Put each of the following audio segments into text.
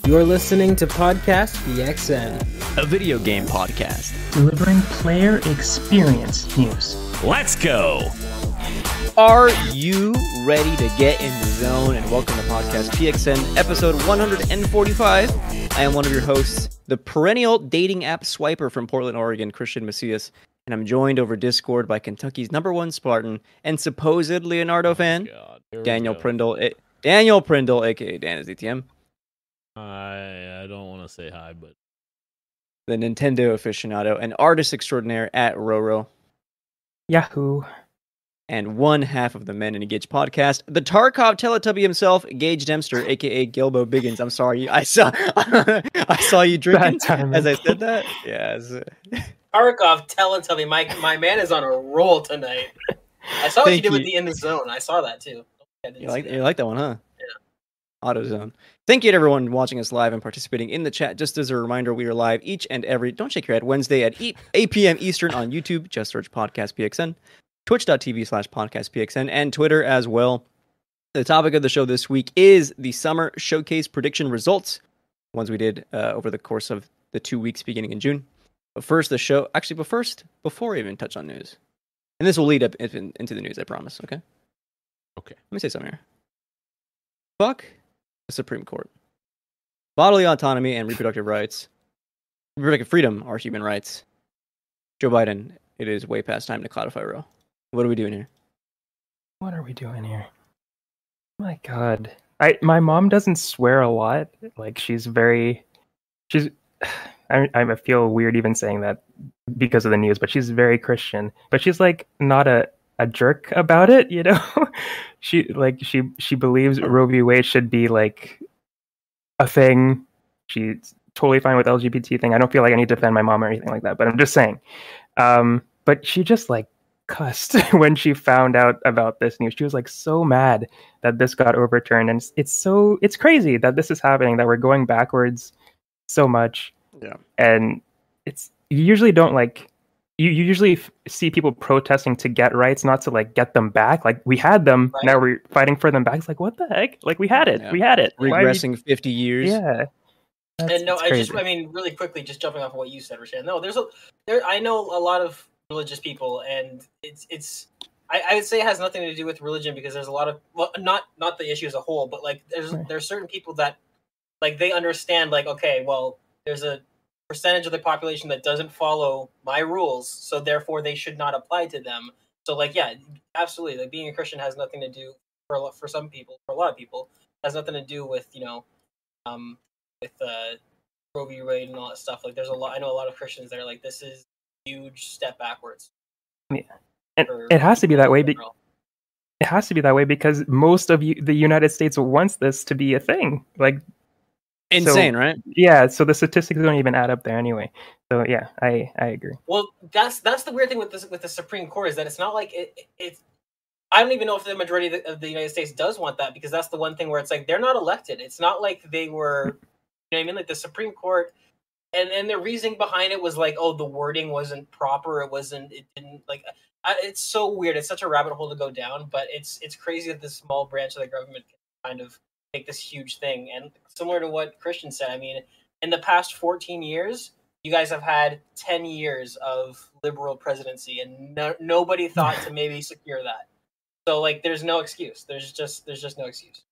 You're listening to Podcast PXN, a video game podcast delivering player experience news. Let's go! Are you ready to get in the zone? And welcome to Podcast PXN, episode 145. I am one of your hosts, the perennial dating app swiper from Portland, Oregon, Christian Macias, and I'm joined over Discord by Kentucky's #1 Spartan and supposed Leonardo fan, Daniel Prindle. Daniel Prindle, aka Dan is DTM. I don't want to say hi, but the Nintendo aficionado and artist extraordinaire at Roro. Yahoo! And one half of the Men in a Gage podcast, the Tarkov Teletubby himself, Gage Dempster, aka Gilbo Biggins. I'm sorry, I saw you drinking as I said that. Yes. Tarkov Teletubby, my man is on a roll tonight. I saw what you did with the In the Zone. I saw that too. You like that one, huh? Yeah. AutoZone. Thank you to everyone watching us live and participating in the chat. Just as a reminder, we are live each and every, don't shake your head, Wednesday at 8 p.m. Eastern on YouTube. Just search Podcast PXN. Twitch.tv/podcastpxn, and Twitter as well. The topic of the show this week is the Summer Showcase prediction results, ones we did over the course of the 2 weeks beginning in June. But first, before I even touch on news, and this will lead up into the news, I promise, okay? Okay. Let me say something here. Fuck the Supreme Court. Bodily autonomy and reproductive freedom are human rights. Joe Biden, it is way past time to codify Roe. What are we doing here? What are we doing here? My God, my mom doesn't swear a lot. Like I feel weird even saying that because of the news, but she's very Christian. But she's like not a jerk about it, you know. She believes Roe v. Wade should be like a thing. She's totally fine with LGBT thing. I don't feel like I need to defend my mom or anything like that, but I'm just saying. But she just like cussed when she found out about this news. She was like so mad that this got overturned, and it's crazy that this is happening, that we're going backwards so much. Yeah. And you usually don't like you usually see people protesting to get rights, not to like get them back. Like we had them, right. Now we're fighting for them back. It's like, what the heck? Like we had it. Yeah. We had it. Regressing 50 years. Yeah. And no, I mean, really quickly, just jumping off of what you said, Rashan. No, I know a lot of religious people, and I would say it has nothing to do with religion, because there's a lot of, well, not the issue as a whole, but like there's certain people that like they understand, like, okay, well, there's a percentage of the population that doesn't follow my rules, so therefore they should not apply to them. So like, yeah, absolutely, like being a Christian has nothing to do for some people, for a lot of people, has nothing to do with, you know, with Roe v. Wade and all that stuff. Like, I know a lot of Christians that are like, this is a huge step backwards. Yeah, and it has to be that way. It has to be that way because most of the United States wants this to be a thing. Like, insane, right? Yeah. So the statistics don't even add up there anyway. So yeah, I agree. Well, that's the weird thing with the Supreme Court, is that it's not like it's. I don't even know if the majority of the United States does want that, because that's the one thing where it's like they're not elected. It's not like they were. You know what I mean? Like the Supreme Court, and the reasoning behind it was like, oh, the wording wasn't proper. It didn't like. It's so weird. It's such a rabbit hole to go down, but it's crazy that this small branch of the government can kind of make this huge thing. And similar to what Christian said, I mean, in the past 14 years, you guys have had 10 years of liberal presidency, and nobody thought to maybe secure that. So like, there's no excuse. There's just no excuse.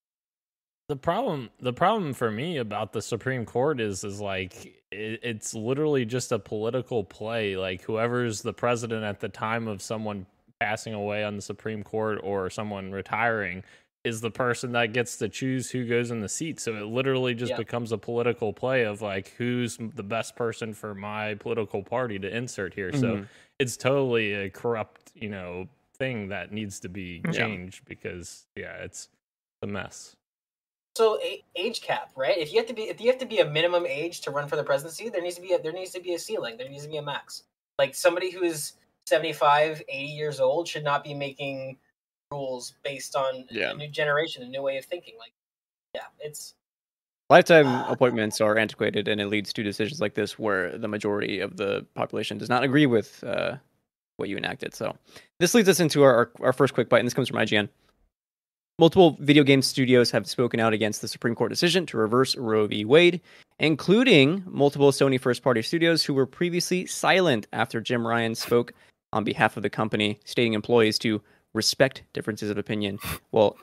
The problem for me about the Supreme Court is like it's literally just a political play. Like whoever's the president at the time of someone passing away on the Supreme Court or someone retiring is the person that gets to choose who goes in the seat. So it literally just becomes a political play of like, who's the best person for my political party to insert here. Mm-hmm. So it's totally a corrupt, you know, thing that needs to be changed because it's a mess. So age cap, right? If you have to be a minimum age to run for the presidency, there needs to be a ceiling. There needs to be a max. Like somebody who is 75, 80 years old should not be making rules based on a new generation, a new way of thinking. Like, it's lifetime appointments are antiquated, and it leads to decisions like this where the majority of the population does not agree with what you enacted. So this leads us into our first quick bite, and this comes from IGN. Multiple video game studios have spoken out against the Supreme Court decision to reverse Roe v. Wade, including multiple Sony first-party studios who were previously silent after Jim Ryan spoke on behalf of the company, stating employees to respect differences of opinion. Well,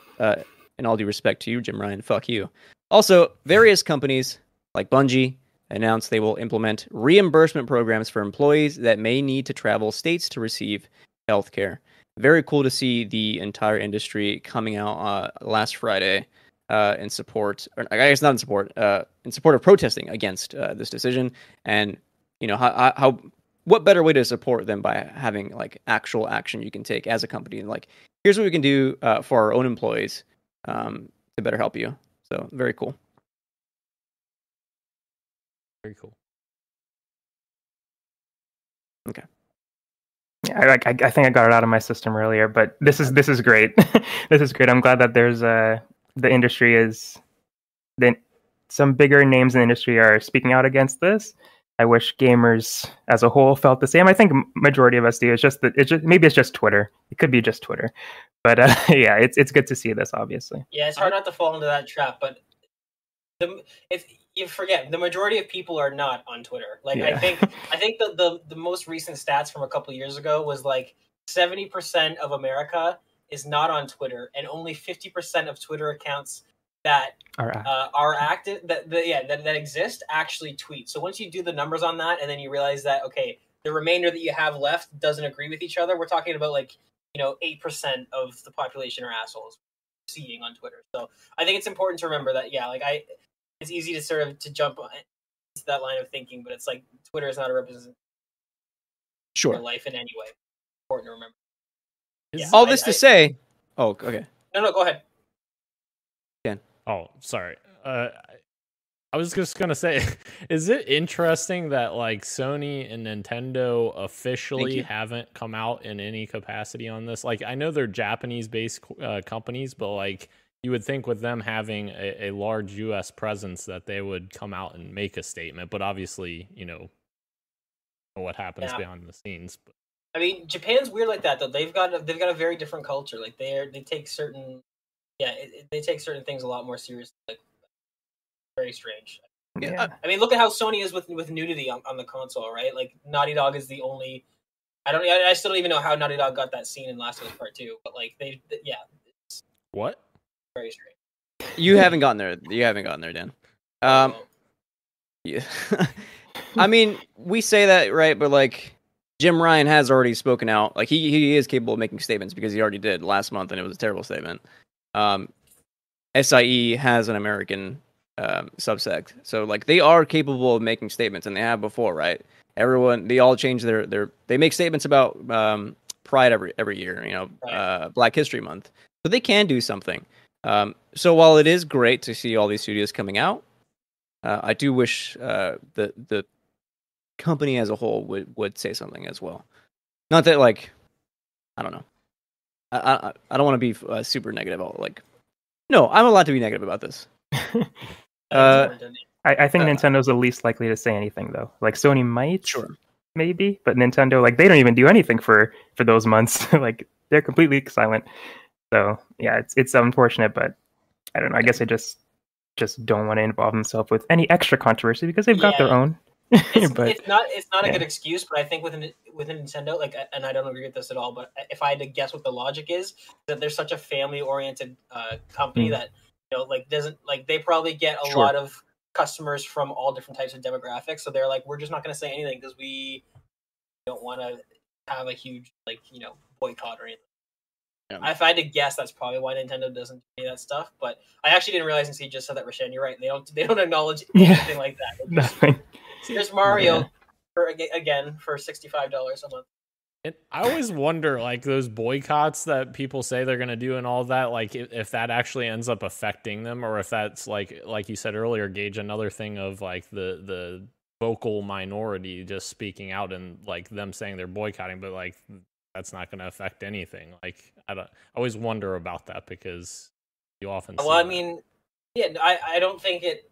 in all due respect to you, Jim Ryan, fuck you. Also, various companies like Bungie announced they will implement reimbursement programs for employees that may need to travel states to receive health care. Very cool to see the entire industry coming out last Friday in support, or I guess not in support of protesting against this decision. And you know how what better way to support them by having like actual action you can take as a company, and like here's what we can do for our own employees to better help you. So very cool. Very cool. Okay. Yeah, I think I got it out of my system earlier, but this is great. This is great. I'm glad that there's the industry is some bigger names in the industry are speaking out against this. I wish gamers as a whole felt the same. I think majority of us do. It's just that maybe it's just Twitter. It could be just Twitter, but yeah, it's good to see this. Obviously, yeah, it's hard not to fall into that trap, but if you forget, the majority of people are not on Twitter. Like, yeah. I think the most recent stats from a couple of years ago was like 70% of America is not on Twitter, and only 50% of Twitter accounts that are active that exist actually tweet. So once you do the numbers on that, and then you realize that okay, the remainder that you have left doesn't agree with each other, we're talking about like 8% of the population are assholes seeing on Twitter. So I think it's important to remember that it's easy to sort of to jump into that line of thinking, but it's like Twitter is not a representation of your life in any way. Important to remember. All this to say, oh, okay. No, go ahead. Ken. Oh, sorry. I was just gonna say, is it interesting that like Sony and Nintendo officially haven't come out in any capacity on this? Like, I know they're Japanese-based companies, but like you would think with them having a large U.S. presence that they would come out and make a statement. But obviously, what happens behind the scenes. But I mean, Japan's weird like that though. They've got a very different culture. Like they take certain they take certain things a lot more seriously. Like, very strange. Yeah. I mean, look at how Sony is with nudity on the console, right? Like Naughty Dog is the only. I still don't even know how Naughty Dog got that scene in Last of Us Part 2, but like what? Very strange. You haven't gotten there. You haven't gotten there, Dan. Yeah. I mean, we say that, right? But like, Jim Ryan has already spoken out. Like he is capable of making statements because he already did last month, and it was a terrible statement. SIE has an American subsect, so like they are capable of making statements, and they have before, right? They all change they make statements about Pride every year, right. Black History Month, so they can do something. So while it is great to see all these studios coming out, I do wish the company as a whole would say something as well. Not that like, I don't know. I don't want to be super negative. No, I'm allowed to be negative about this. I think Nintendo's the least likely to say anything though. Like Sony might, maybe, but Nintendo, like they don't even do anything for those months. Like they're completely silent. So yeah, it's unfortunate, but I don't know. I guess I just don't want to involve themselves with any extra controversy because they've got their own. It's not a good excuse, but I think within Nintendo, like, and I don't agree with this at all, but if I had to guess what the logic is, that they're such a family-oriented company that they probably get a lot of customers from all different types of demographics, so they're like, we're just not going to say anything because we don't want to have a huge boycott or anything. Yeah. If I had to guess, that's probably why Nintendo doesn't do any of that stuff. But I actually didn't realize until you just said that, Rashan. You're right. They don't acknowledge anything like that. Nothing. There's Mario for $65 a month. And I always wonder, like, those boycotts that people say they're going to do and all that, like, if that actually ends up affecting them, or if that's like you said earlier, Gage, another thing of like the vocal minority just speaking out and like them saying they're boycotting, but like that's not going to affect anything. Like, I always wonder about that because you often. Well, I mean. Yeah, I don't think it.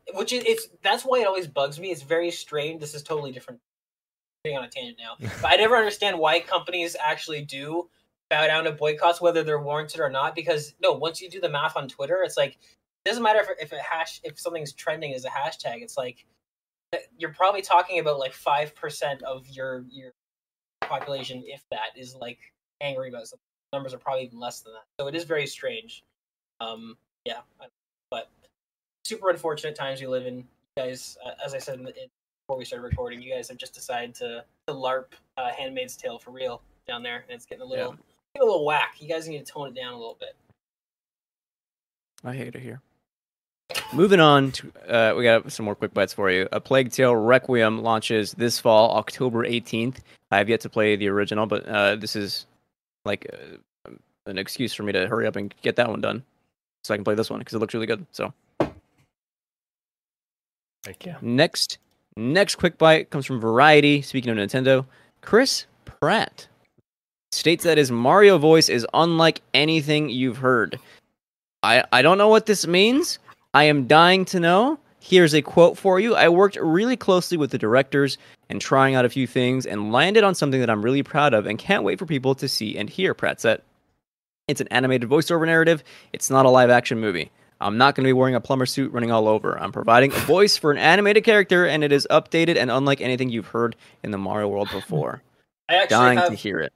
That's why it always bugs me. It's very strange. This is totally different. I'm getting on a tangent now, but I never understand why companies actually do bow down to boycotts, whether they're warranted or not. Because no, once you do the math on Twitter, it's like it doesn't matter if something's trending as a hashtag. It's like you're probably talking about like 5% of your population, if that, is like angry about something. Numbers are probably even less than that. So it is very strange. Yeah, but super unfortunate times we live in. You guys, as I said before we started recording, you guys have just decided to LARP Handmaid's Tale for real down there, and it's getting a little whack. You guys need to tone it down a little bit. I hate it here. Moving on to, we got some more quick bites for you. A Plague Tale Requiem launches this fall, October 18th. I have yet to play the original, but this is like an excuse for me to hurry up and get that one done, so I can play this one because it looks really good. So, heck yeah. Next quick bite comes from Variety. Speaking of Nintendo, Chris Pratt states that his Mario voice is unlike anything you've heard. I don't know what this means. I am dying to know. Here's a quote for you. I worked really closely with the directors and trying out a few things and landed on something that I'm really proud of and can't wait for people to see and hear, Pratt said. It's an animated voiceover narrative. It's not a live action movie. I'm not going to be wearing a plumber suit running all over. I'm providing a voice for an animated character, and it is updated and unlike anything you've heard in the Mario world before. I actually Dying have to hear it.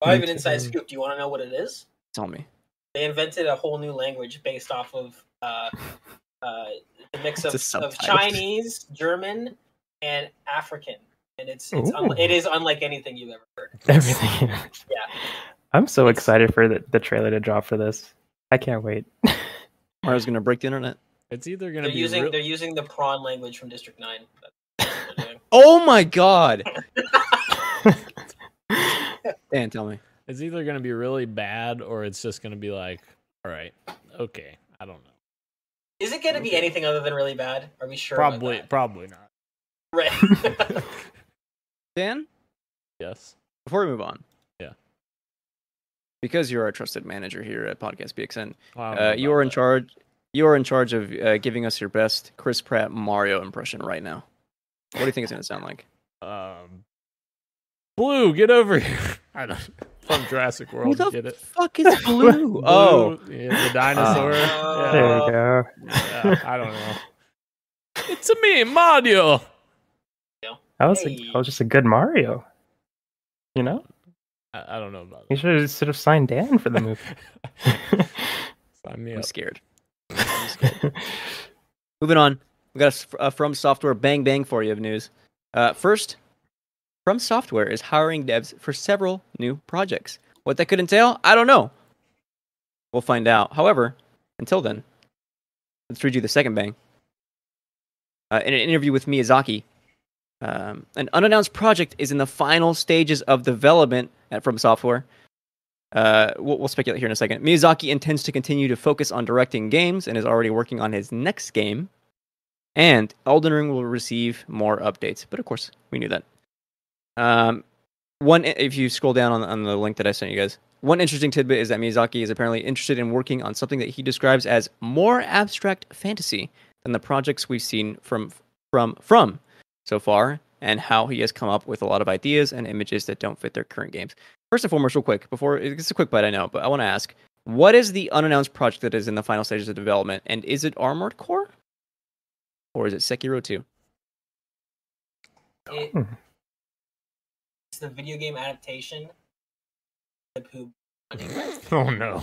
I have an inside scoop. Do you want to know what it is? Tell me. They invented a whole new language based off of the mix of Chinese, German, and African, and it is unlike anything you've ever heard. Everything. Yeah. I'm so excited for the trailer to drop for this. I can't wait. Mario's gonna break the internet. It's either gonna they're using the prawn language from District 9. That's what they're doing. Oh my god! Dan, tell me. It's either gonna be really bad or it's just gonna be like, all right, okay, I don't know. Is it gonna be anything other than really bad? Are we sure? Probably not. Right. Dan? Yes. Before we move on. Yeah. Because you're our trusted manager here at Podcast PXN, Wow, you are in charge. You are in charge of giving us your best Chris Pratt Mario impression right now. What do you think it's going to sound like? Blue, get over here. I don't. From Jurassic World, Who the get it? Fuck is Blue? Oh, yeah, the dinosaur. Yeah. There you go. Yeah, I don't know. It's me, Mario. That was just a good Mario. You know? I don't know about You should have signed Dan for the movie. Sign me I'm up. scared. Moving on. We got a FromSoftware bang bang for you of news. First, FromSoftware is hiring devs for several new projects. What that could entail, I don't know. We'll find out. However, until then, let's read you the second bang. In an interview with Miyazaki, an unannounced project is in the final stages of development at FromSoftware. We'll speculate here in a second. Miyazaki intends to continue to focus on directing games and is already working on his next game. And Elden Ring will receive more updates. But of course, we knew that. If you scroll down on the link that I sent you guys, one interesting tidbit is that Miyazaki is apparently interested in working on something that he describes as more abstract fantasy than the projects we've seen from so far, and how he has come up with a lot of ideas and images that don't fit their current games. First and foremost, real quick, before it's a quick bite, I know, but I want to ask, what is the unannounced project that is in the final stages of development, and is it Armored Core, or is it Sekiro 2? It's the video game adaptation. Oh no!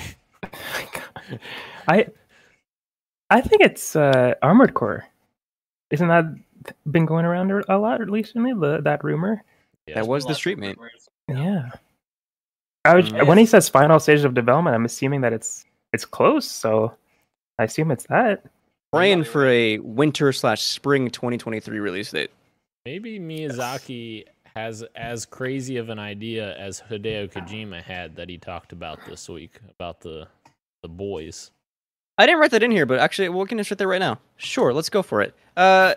I think it's Armored Core. Isn't that been going around a lot recently? That rumor. Yeah, that was the street mate. Yeah. When he says final stages of development, I'm assuming that it's close. So I assume it's that. Praying for a winter/spring 2023 release date. Maybe Miyazaki has as crazy of an idea as Hideo Kojima had that he talked about this week about the boys. I didn't write that in here, but actually, we can insert that right now. Sure, let's go for it.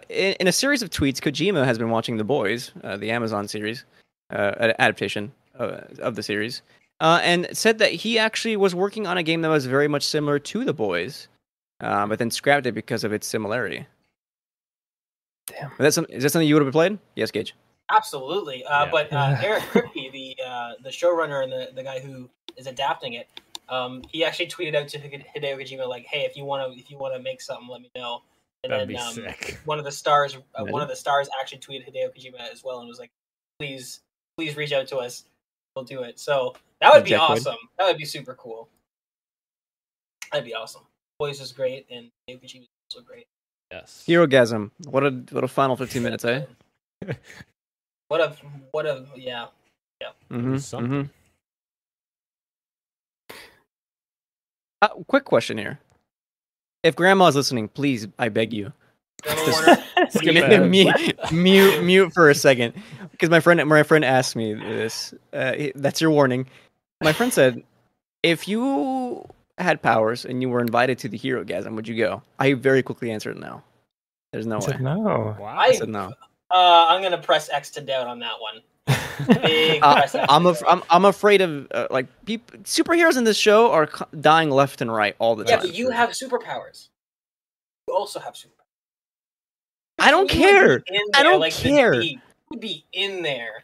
In a series of tweets, Kojima has been watching The Boys, the Amazon series, adaptation of the series, and said that he actually was working on a game that was very much similar to The Boys, but then scrapped it because of its similarity. Damn. Is that something you would have played? Yes, Gage. Absolutely. But Eric Kripke, the showrunner and the guy who is adapting it. He actually tweeted out to Hideo Kojima like, "Hey, if you want to make something, let me know." And That'd then be sick. one of the stars actually tweeted Hideo Kojima as well and was like, "Please reach out to us. We'll do it." So that would be awesome. That would be super cool. That'd be awesome. Voice is great, and Hideo Kojima is also great. Yes. Herogasm. What a final 15 minutes, eh? What a yeah. Something. Quick question here. If Grandma's listening, please, I beg you, mute for a second, because my friend asked me this. That's your warning. My friend said, if you had powers and you were invited to the Herogasm, would you go? I very quickly answered no. There's no way. No. Wow. I said no. I'm gonna press X to doubt on that one. Big press X. I'm afraid of superheroes in this show are dying left and right all the time. Yeah, but you have superpowers. You also have superpowers. I don't care. I don't care. You would be in there.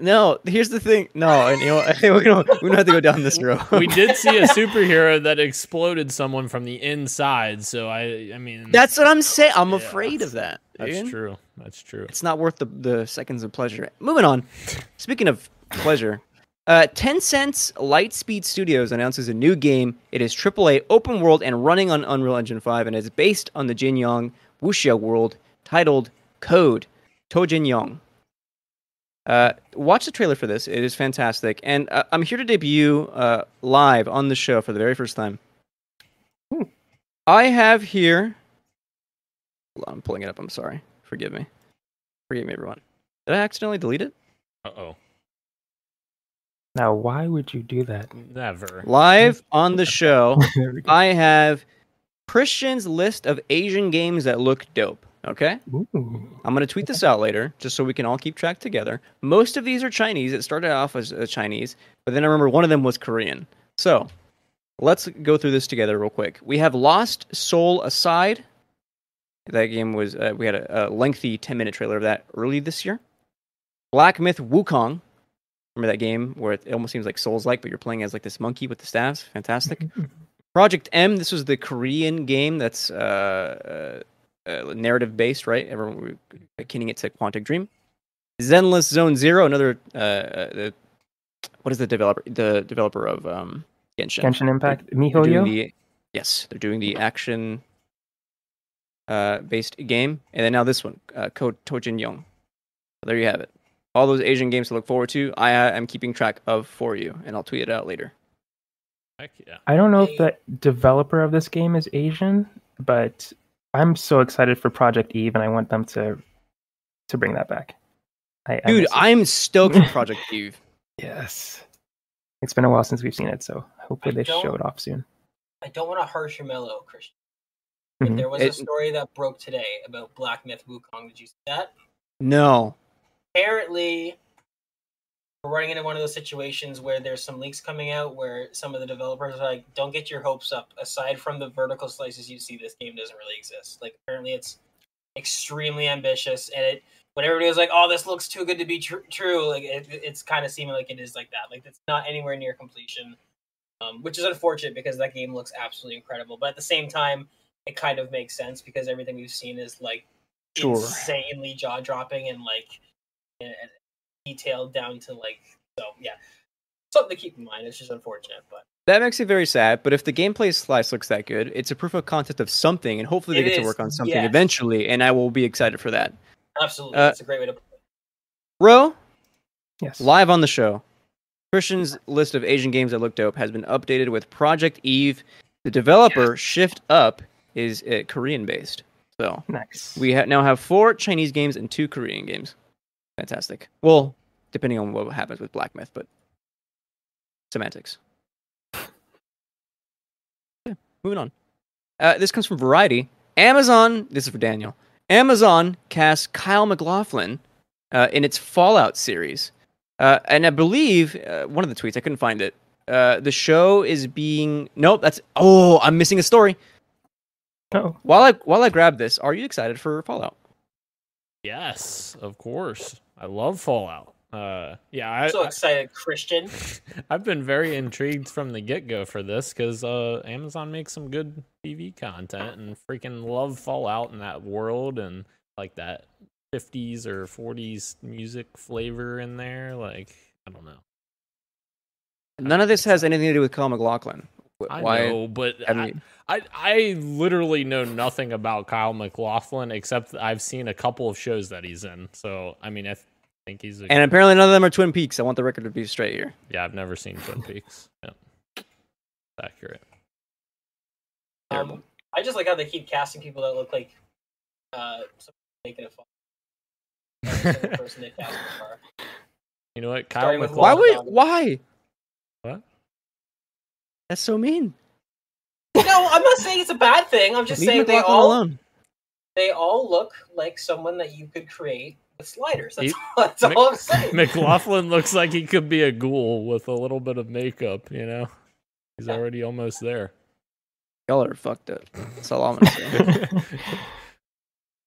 No, here's the thing. No, and we don't have to go down this road. We did see a superhero that exploded someone from the inside, so I mean that's what I'm saying. I'm afraid of that. That's true. That's true. It's not worth the seconds of pleasure. Moving on. Speaking of pleasure, Tencent's Lightspeed Studios announces a new game. It is AAA open world and running on Unreal Engine 5, and it's based on the Jinyang Wuxia world titled Code Tojingyong. Watch the trailer for this. It is fantastic. And I'm here to debut live on the show for the very first time. I have here... Hold on, I'm pulling it up. I'm sorry. Forgive me. Forgive me, everyone. Did I accidentally delete it? Uh-oh. Now, why would you do that? Never. Live on the show, I have Christian's list of Asian games that look dope. Okay? Ooh. I'm going to tweet this out later, just so we can all keep track together. Most of these are Chinese. It started off as Chinese, but then I remember one of them was Korean. So, let's go through this together real quick. We have Lost Soul Aside. That game was, we had a lengthy 10-minute trailer of that early this year. Black Myth Wukong. Remember that game where it almost seems like Souls-like, but you're playing as like this monkey with the staves? Fantastic. Project M. This was the Korean game that's narrative-based, right? Everyone akin it to Quantic Dream. Zenless Zone Zero, another... what is the developer? The developer of Genshin. Genshin Impact. MiHoYo? Yes, they're doing the action... based game, and then now this one, Code Tojingyong. So there you have it. All those Asian games to look forward to. I am keeping track of for you, and I'll tweet it out later. Heck yeah. I don't know if the developer of this game is Asian, but I'm so excited for Project Eve, and I want them to bring that back. I'm stoked for Project Eve. Yes. It's been a while since we've seen it, so hopefully they show it off soon. I don't want to harsh your mellow, Christian. But there was a story that broke today about Black Myth Wukong. Did you see that? No. Apparently, we're running into one of those situations where there's some leaks coming out where some of the developers are like, don't get your hopes up. Aside from the vertical slices you see, this game doesn't really exist. Like, apparently it's extremely ambitious, and when everybody was like, oh, this looks too good to be true, like it's kind of seeming like it is like that. Like, it's not anywhere near completion, which is unfortunate because that game looks absolutely incredible. But at the same time, it kind of makes sense because everything we've seen is like insanely jaw-dropping and like detailed down to like, so yeah, something to keep in mind. It's just unfortunate, but that makes it very sad. But if the gameplay slice looks that good, it's a proof of concept of something, and hopefully they get to work on something eventually, and I will be excited for that. Absolutely, that's a great way to put it. Ro, yes, live on the show, Christian's list of Asian games that look dope has been updated with Project Eve. The developer Shift Up is Korean based, so nice. We now have 4 Chinese games and 2 Korean games. Fantastic. Well, depending on what happens with Black Myth, but semantics. Yeah, moving on. This comes from Variety. Amazon. This is for Daniel. Amazon casts Kyle MacLachlan in its Fallout series, and I believe one of the tweets, I couldn't find it. The show is being I'm missing a story. Oh. While I grab this, are you excited for Fallout? Yes, of course. I love Fallout. I'm so excited, Christian. I've been very intrigued from the get-go for this because Amazon makes some good TV content and freaking love Fallout in that world and like that 50s or 40s music flavor in there. Like, I don't know. None of this has anything to do with Kyle MacLachlan. I know, but I literally know nothing about Kyle MacLachlan except I've seen a couple of shows that he's in. So, I mean, I think he's... And apparently none of them are Twin Peaks. I want the record to be straight here. Yeah, I've never seen Twin Peaks. Yeah. Accurate. I just like how they keep casting people that look like making a fun. The person they cast so far. You know what? Kyle Starting with MacLachlan... Why? What? That's so mean. No, I'm not saying it's a bad thing. I'm just saying they all look like someone that you could create with sliders. That's all I'm saying. MacLachlan looks like he could be a ghoul with a little bit of makeup, you know? He's already almost there. Y'all are fucked up. That's all I'm gonna say.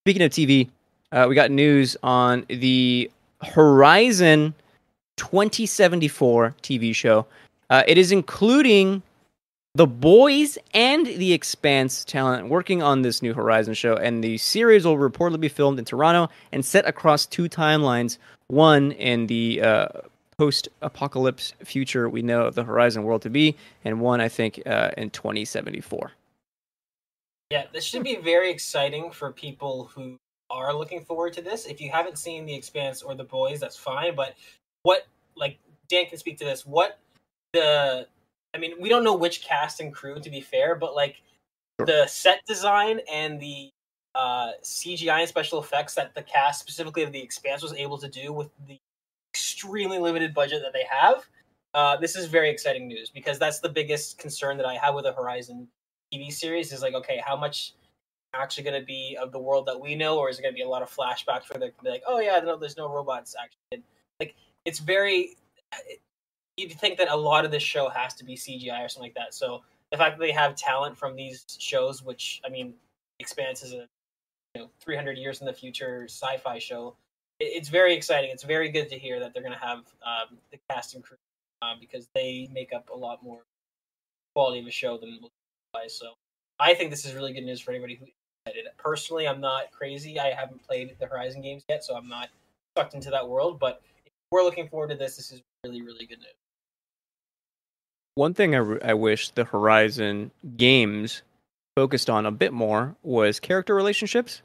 Speaking of TV, we got news on the Horizon 2074 TV show. It is including The Boys and The Expanse talent working on this new Horizon show, and the series will reportedly be filmed in Toronto and set across two timelines, one in the post-apocalypse future we know of the Horizon world to be, and one, I think, in 2074. Yeah, this should be very exciting for people who are looking forward to this. If you haven't seen The Expanse or The Boys, that's fine, but Dan can speak to this, we don't know which cast and crew, to be fair, but the set design and the CGI and special effects that the cast, specifically of The Expanse, was able to do with the extremely limited budget that they have, this is very exciting news, because that's the biggest concern that I have with the Horizon TV series is okay, how much actually going to be of the world that we know, or is it going to be a lot of flashbacks where they're going to be like, oh yeah, no, there's no robots actually. It's very... You'd think that a lot of this show has to be CGI or something like that. So the fact that they have talent from these shows, which, Expanse is a 300 years in the future sci-fi show, it's very exciting. It's very good to hear that they're going to have the cast and crew because they make up a lot more quality of a show than most guys. So I think this is really good news for anybody who's excited. Personally, I'm not crazy. I haven't played the Horizon games yet, so I'm not sucked into that world. But if we're looking forward to this, this is really, really good news. One thing I wish the Horizon games focused on a bit more was character relationships.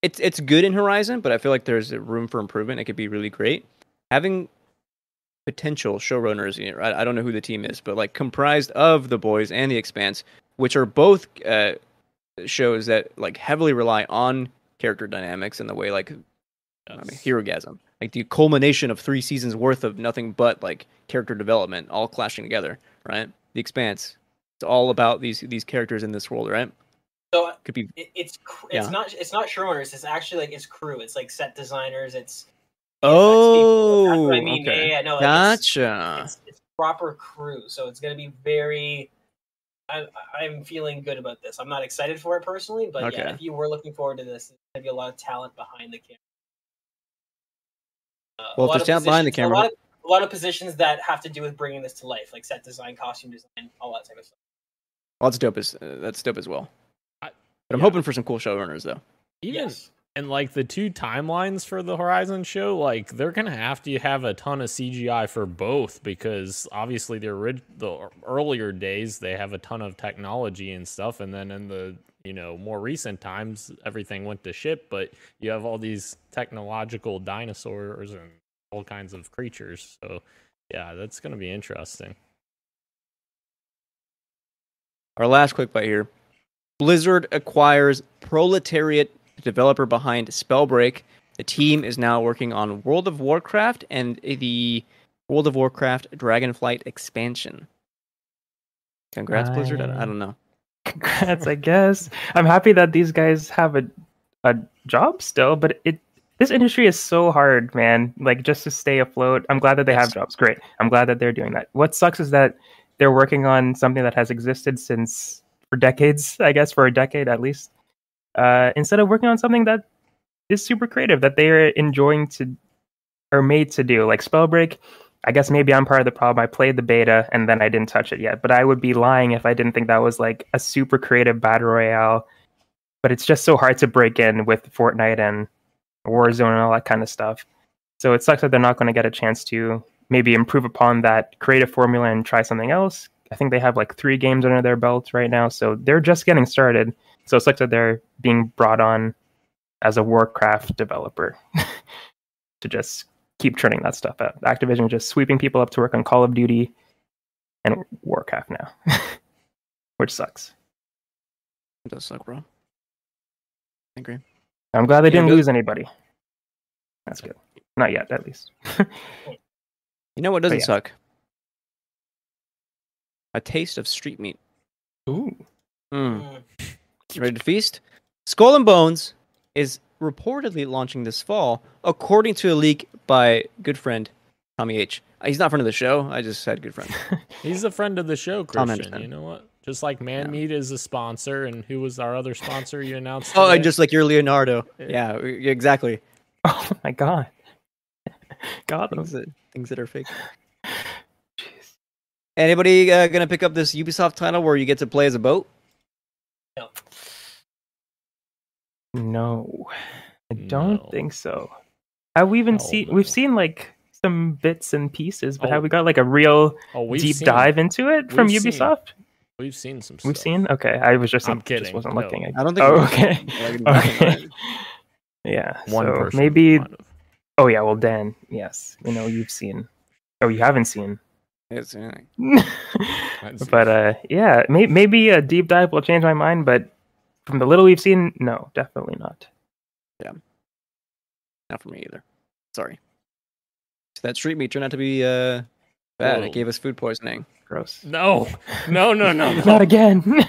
It's good in Horizon, but I feel like there's room for improvement. It could be really great. Having potential showrunners, I don't know who the team is, but comprised of The Boys and The Expanse, which are both shows that heavily rely on character dynamics in the way Herogasm. The culmination of 3 seasons worth of nothing but character development all clashing together, right? The Expanse. It's all about these characters in this world, right? So could be it's not showrunners, it's actually it's crew. It's set designers, it's that's what I mean. Okay. Yeah, no, gotcha. It's proper crew. So it's going to be very I'm feeling good about this. I'm not excited for it personally, but yeah, if you were looking forward to this, there's going to be a lot of talent behind the camera. Well, if there's talent behind the camera, a lot of positions that have to do with bringing this to life, like set design, costume design, all that type of stuff. Well, that's dope as well. But I'm hoping for some cool showrunners, though. And the 2 timelines for the Horizon show, they're gonna have to have a ton of CGI for both, because obviously the earlier days they have a ton of technology and stuff, and then in the more recent times everything went to shit, but you have all these technological dinosaurs and all kinds of creatures. So yeah, that's gonna be interesting. Our last quick bite here. Blizzard acquires Proletariat, the developer behind Spellbreak. The team is now working on World of Warcraft and the World of Warcraft Dragonflight expansion. Congrats, Blizzard. I don't know. Congrats, I guess. I'm happy that these guys have a job still, but this industry is so hard, man. Just to stay afloat. I'm glad that they have jobs. Great. I'm glad that they're doing that. What sucks is that they're working on something that has existed for decades, I guess, for a decade at least. Instead of working on something that is super creative, that they are enjoying to are made to do. Like Spellbreak, I guess maybe I'm part of the problem. I played the beta and then I didn't touch it yet. But I would be lying if I didn't think that was like a super creative battle royale. But it's just so hard to break in with Fortnite and Warzone and all that kind of stuff. So it sucks that they're not going to get a chance to maybe improve upon that creative formula and try something else. I think they have like 3 games under their belt right now, so they're just getting started. So it sucks that they're being brought on as a Warcraft developer to just keep churning that stuff out. Activision just sweeping people up to work on Call of Duty and Warcraft now, which sucks. It does suck, bro. I agree. I'm glad they didn't lose anybody. That's good. Not yet, at least. You know what doesn't suck? A taste of street meat. Ooh. You ready to feast? Skull and Bones is reportedly launching this fall, according to a leak by good friend Tommy H. He's not a friend of the show. I just said good friend. He's a friend of the show, Christian. You know what? Just like Meat is a sponsor, and who was our other sponsor you announced today? Oh, and just like you're Leonardo. Yeah, exactly. Oh my god. God, things that are fake. Jeez. Anybody gonna pick up this Ubisoft title where you get to play as a boat? No, I don't think so. Have we even seen? We've seen like some bits and pieces, but have we got like a real deep dive into it from Ubisoft? We've seen some stuff. We've seen? Okay, I was just I'm kidding. Just wasn't looking. I don't think. Oh, okay. Okay. Yeah. One so person. Maybe. Oh yeah. Well, Dan. Yes. You've seen. Oh, you haven't seen. It's, but yeah, maybe a deep dive will change my mind. But from the little we've seen, no, definitely not. Yeah. Not for me either. Sorry. So that street meat turned out to be bad. It gave us food poisoning. Gross. No. Not again.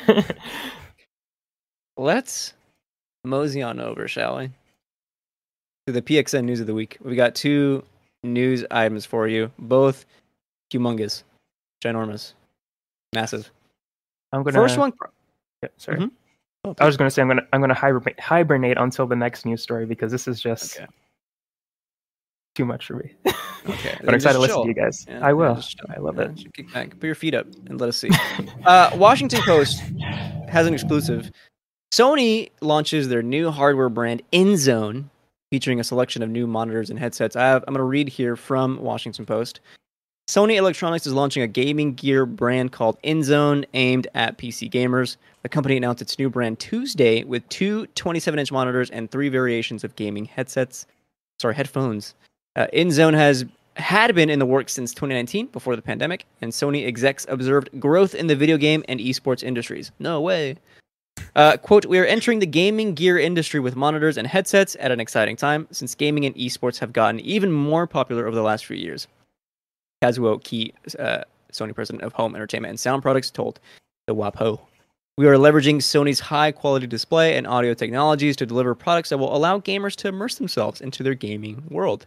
Let's mosey on over, shall we? To the PXN news of the week. We got 2 news items for you, both humongous, ginormous, massive. First one. Yeah, sorry. Mm-hmm. I was going to say I'm gonna hibernate until the next news story because this is just too much for me. Okay, but I'm excited to listen to you guys. Yeah, I will. I love it. Kick back, put your feet up, and let us see. Washington Post has an exclusive. Sony launches their new hardware brand InZone, featuring a selection of new monitors and headsets. I'm going to read here from Washington Post. Sony Electronics is launching a gaming gear brand called InZone aimed at PC gamers. The company announced its new brand Tuesday with 2 27-inch monitors and 3 variations of gaming headphones. InZone had been in the works since 2019, before the pandemic, and Sony execs observed growth in the video game and esports industries. No way. Quote, we are entering the gaming gear industry with monitors and headsets at an exciting time, since gaming and esports have gotten even more popular over the last few years. Kazuo Ki, Sony president of home entertainment and sound products, told the WAPO. We are leveraging Sony's high-quality display and audio technologies to deliver products that will allow gamers to immerse themselves into their gaming world.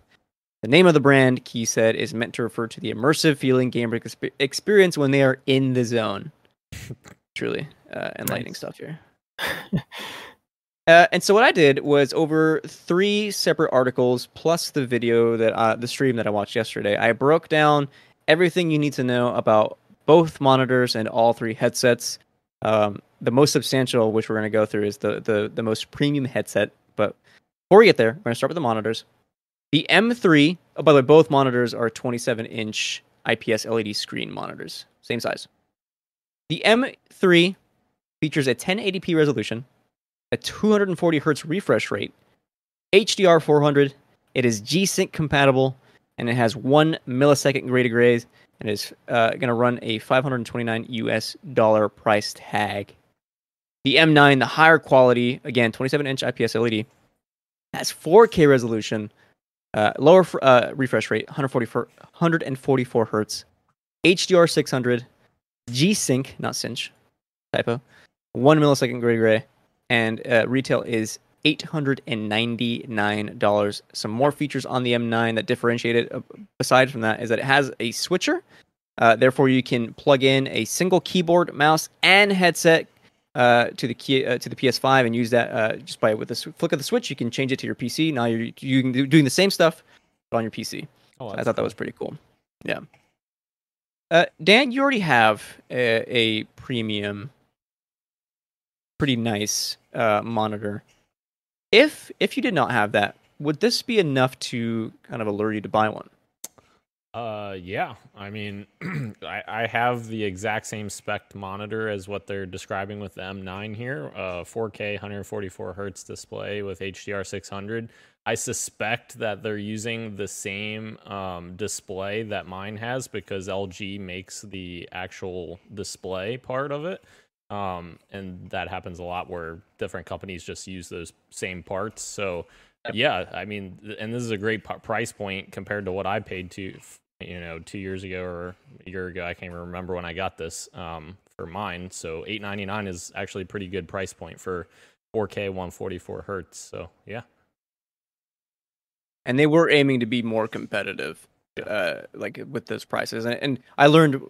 The name of the brand, Key said, is meant to refer to the immersive feeling gamers experience when they are in the zone. Truly enlightening stuff here. And so what I did was, over 3 separate articles plus the video the stream that I watched yesterday, I broke down everything you need to know about both monitors and all 3 headsets. The most substantial, which we're going to go through, is the most premium headset. But before we get there, we're going to start with the monitors. The M3, by the way, both monitors are 27-inch IPS LED screen monitors, same size. The M3 features a 1080p resolution, a 240 hertz refresh rate, HDR 400. It is G-Sync compatible, and it has 1 millisecond gray to grays, and is going to run a $529 price tag. The M9, the higher quality, again 27-inch IPS LED, has 4K resolution, lower refresh rate, 144 hertz, HDR 600, G-Sync, not cinch, typo, 1 millisecond gray, and retail is $899. Some more features on the M9 that differentiate it, aside from that, is that it has a switcher. Therefore, you can plug in a single keyboard, mouse, and headset to the PS5 and use that just with the flick of the switch. You can change it to your PC. Now you're doing the same stuff, but on your PC. Oh, So I that's thought that cool. was pretty cool. Yeah. Dan, you already have a premium, pretty nice monitor. If you did not have that, would this be enough to kind of allure you to buy one? Yeah. I mean, I have the exact same spec monitor as what they're describing with the M9 here. 4K 144 hertz display with HDR 600. I suspect that they're using the same display that mine has because LG makes the actual display part of it. And that happens a lot where different companies just use those same parts. So yeah, I mean, and this is a great price point compared to what I paid 2 years ago or a year ago. I can't even remember when I got this for mine. So $899 is actually a pretty good price point for 4K 144 hertz. So yeah. And they were aiming to be more competitive, like with those prices. And I learned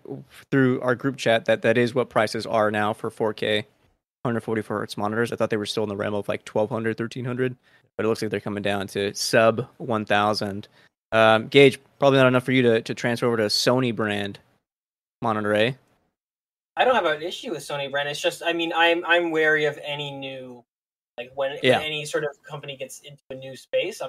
through our group chat that is what prices are now for 4K 144 hertz monitors. I thought they were still in the realm of like 1200, 1300, but it looks like they're coming down to sub 1000. Gage, probably not enough for you to transfer over to Sony brand monitor, eh? I don't have an issue with Sony brand. It's just, I mean, I'm wary of any new, like when any sort of company gets into a new space.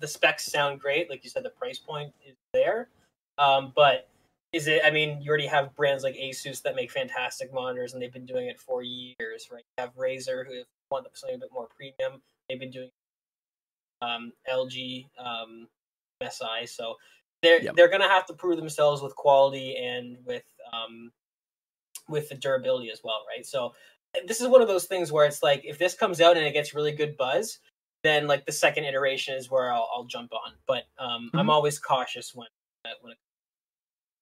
The specs sound great, like you said, the price point is there, but is it? I mean, you already have brands like Asus that make fantastic monitors, and they've been doing it for years, right? You have Razer, who want something a bit more premium. They've been doing LG, MSI, so they're gonna have to prove themselves with quality and with the durability as well, right? So this is one of those things where it's like if this comes out and it gets really good buzz, then like the second iteration is where I'll jump on. But I'm always cautious when it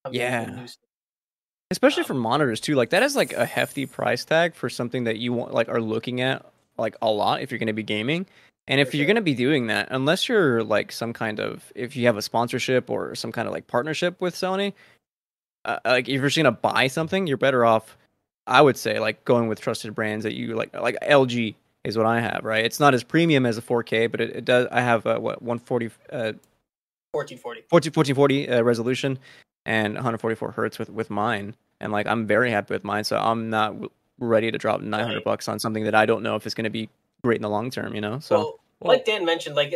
comes to new stuff. Especially for monitors too. Like that is like a hefty price tag for something that you want, like are looking at like a lot if you're going to be gaming. And if you're going to be doing that, unless you're like some kind of, if you have a sponsorship or some kind of like partnership with Sony, like if you're just going to buy something, you're better off, I would say, like going with trusted brands that you like LG is what I have, right? It's not as premium as a 4K, but it does. I have 140, 1440 resolution and 144 hertz with mine, and like I'm very happy with mine. So I'm not ready to drop $900 on something that I don't know if it's going to be great in the long term, you know. So like Dan mentioned, like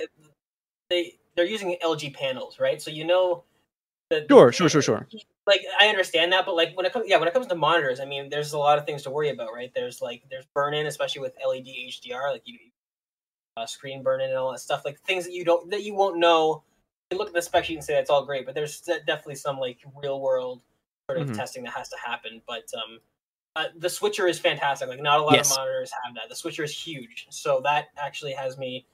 they're using LG panels, right? So you know that sure. Like I understand that, but like when it comes to monitors, I mean, there's a lot of things to worry about, right? There's burn in, especially with LED HDR, like you screen burn in and all that stuff, like things that you won't know. You look at the spec sheet and say that's all great, but there's definitely some like real world sort of testing that has to happen. But the switcher is fantastic. Like not a lot of monitors have that. The switcher is huge, so that actually has me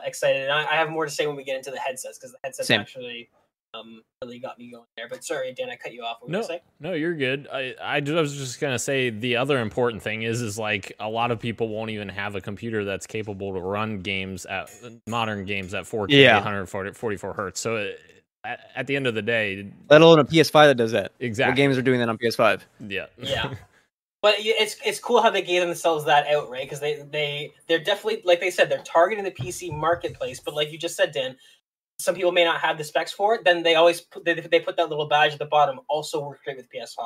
excited. And I have more to say when we get into the headsets because the headsets actually really got me going there. But sorry, Dan, I cut you off. What were you say? No, you're good. I was just gonna say the other important thing is like a lot of people won't even have a computer that's capable to run modern games at 4K 144 hertz. So at the end of the day, let alone a PS5 that does that. Exactly. What games are doing that on PS5? Yeah. But it's cool how they gave themselves that out, right? Because they're definitely, like they said, they're targeting the PC marketplace. But like you just said, Dan, some people may not have the specs for it. Then they always put that little badge at the bottom. Also works great with PS5. So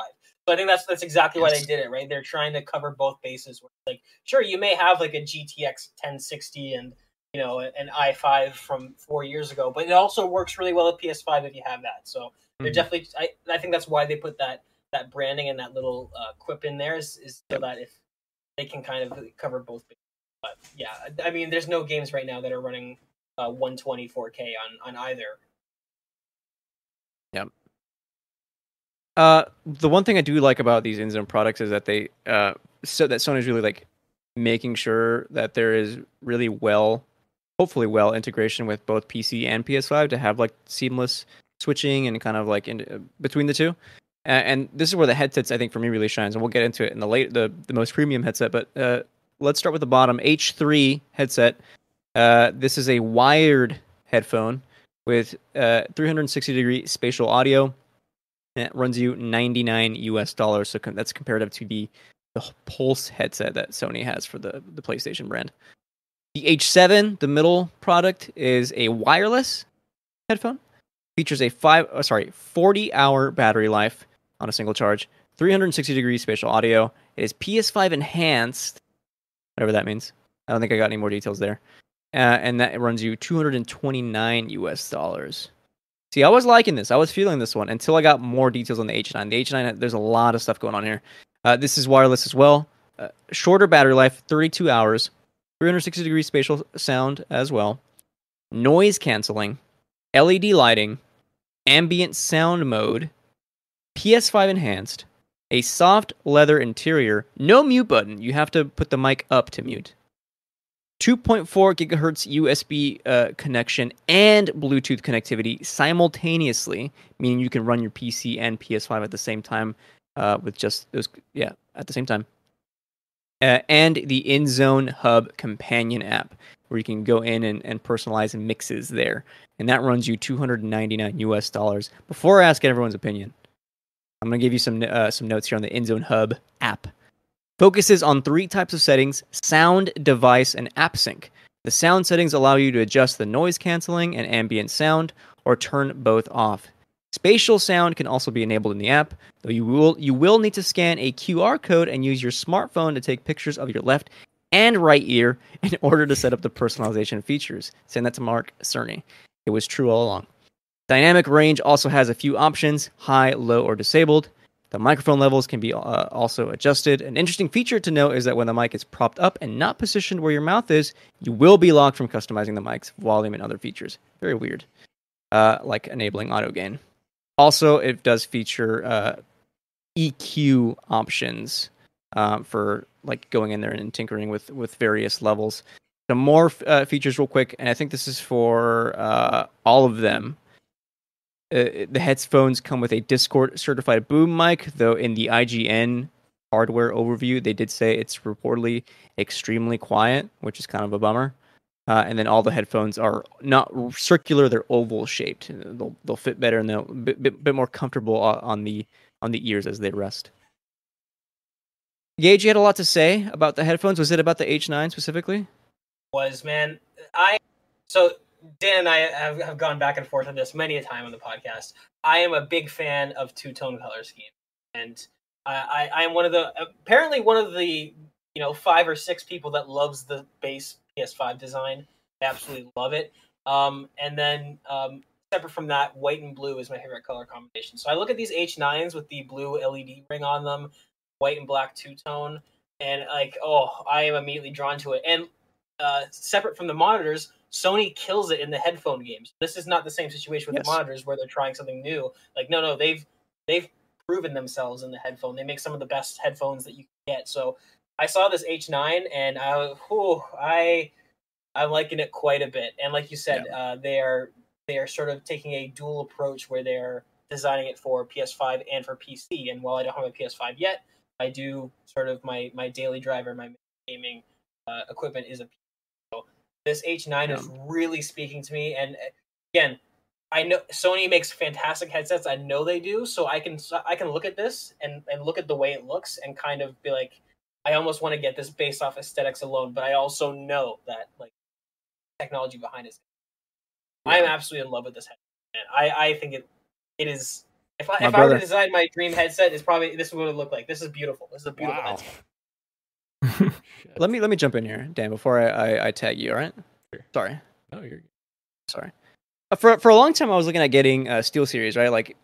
I think that's exactly why they did it, right? They're trying to cover both bases. Like, sure, you may have like a GTX 1060 and an i5 from 4 years ago, but it also works really well with PS5 if you have that. So they're definitely. I think that's why they put that branding and that little quip in there is so that if they can kind of cover both bases. But yeah, I mean, there's no games right now that are running 124K on either. Yep. The one thing I do like about these InZone products is that they so that Sony's really like making sure that there is really hopefully well integration with both PC and PS5 to have like seamless switching and kind of like in between the two. And this is where the headsets I think for me really shines, and we'll get into it in the most premium headset. But let's start with the bottom H3 headset. This is a wired headphone with 360-degree spatial audio. And it runs you $99. So that's comparative to the Pulse headset that Sony has for the PlayStation brand. The H7, the middle product, is a wireless headphone. Features a 40-hour battery life on a single charge, 360-degree spatial audio. It is PS5 enhanced, whatever that means. I don't think I got any more details there. And that runs you $229. See, I was liking this. I was feeling this one until I got more details on the H9. The H9, there's a lot of stuff going on here. This is wireless as well. Shorter battery life, 32 hours. 360-degree spatial sound as well. Noise canceling. LED lighting. Ambient sound mode. PS5 enhanced. A soft leather interior. No mute button. You have to put the mic up to mute. 2.4 gigahertz USB connection and Bluetooth connectivity simultaneously, meaning you can run your PC and PS5 at the same time with just those, at the same time. And the InZone Hub companion app, where you can go in and personalize mixes there. And that runs you $299. Before I ask everyone's opinion, I'm going to give you some notes here on the InZone Hub app. Focuses on 3 types of settings: sound, device, and app sync. The sound settings allow you to adjust the noise canceling and ambient sound, or turn both off. Spatial sound can also be enabled in the app, though you will need to scan a QR code and use your smartphone to take pictures of your left and right ear in order to set up the personalization features. Send that to Mark Cerny. It was true all along. Dynamic range also has a few options: high, low, or disabled. The microphone levels can be also adjusted. An interesting feature to note is that when the mic is propped up and not positioned where your mouth is, you will be locked from customizing the mic's volume and other features. Very weird. Like enabling auto gain. Also, it does feature EQ options for like going in there and tinkering with various levels. Some more features real quick, and I think this is for all of them. The headphones come with a Discord certified boom mic, though in the IGN hardware overview, they did say it's reportedly extremely quiet, which is kind of a bummer. And then all the headphones are not circular; they're oval shaped. They'll fit better and they'll bit more comfortable on the ears as they rest. Gage, you had a lot to say about the headphones. Was it about the H9 specifically? Man, Dan and I have gone back and forth on this many a time on the podcast. I am a big fan of two-tone color scheme, and I am one of the 5 or 6 people that loves the base PS5 design. I absolutely love it. And then separate from that, white and blue is my favorite color combination. So I look at these H9s with the blue LED ring on them, white and black two-tone, and I am immediately drawn to it. And separate from the monitors, Sony kills it in the headphone games. This is not the same situation with the monitors where they're trying something new. No, they've proven themselves in the headphone. They make some of the best headphones that you can get. So I saw this H9 and I'm liking it quite a bit. And like you said, they are sort of taking a dual approach where they're designing it for PS5 and for PC. And while I don't have a PS5 yet, I do sort of my daily driver, my gaming equipment is a PC. So this H9 is really speaking to me. And again, I know Sony makes fantastic headsets. I know they do. So I can look at this and look at the way it looks and kind of be like, I almost want to get this based off aesthetics alone. But I also know that like technology behind it. I am absolutely in love with this headset. I think it is. If I were to design my dream headset, this is what it would look like. This is beautiful. This is a beautiful headset. Let me jump in here, Dan, before I tag you. All right? Sure. Sorry. No, you're good. Sorry. For a long time, I was looking at getting SteelSeries. Right, like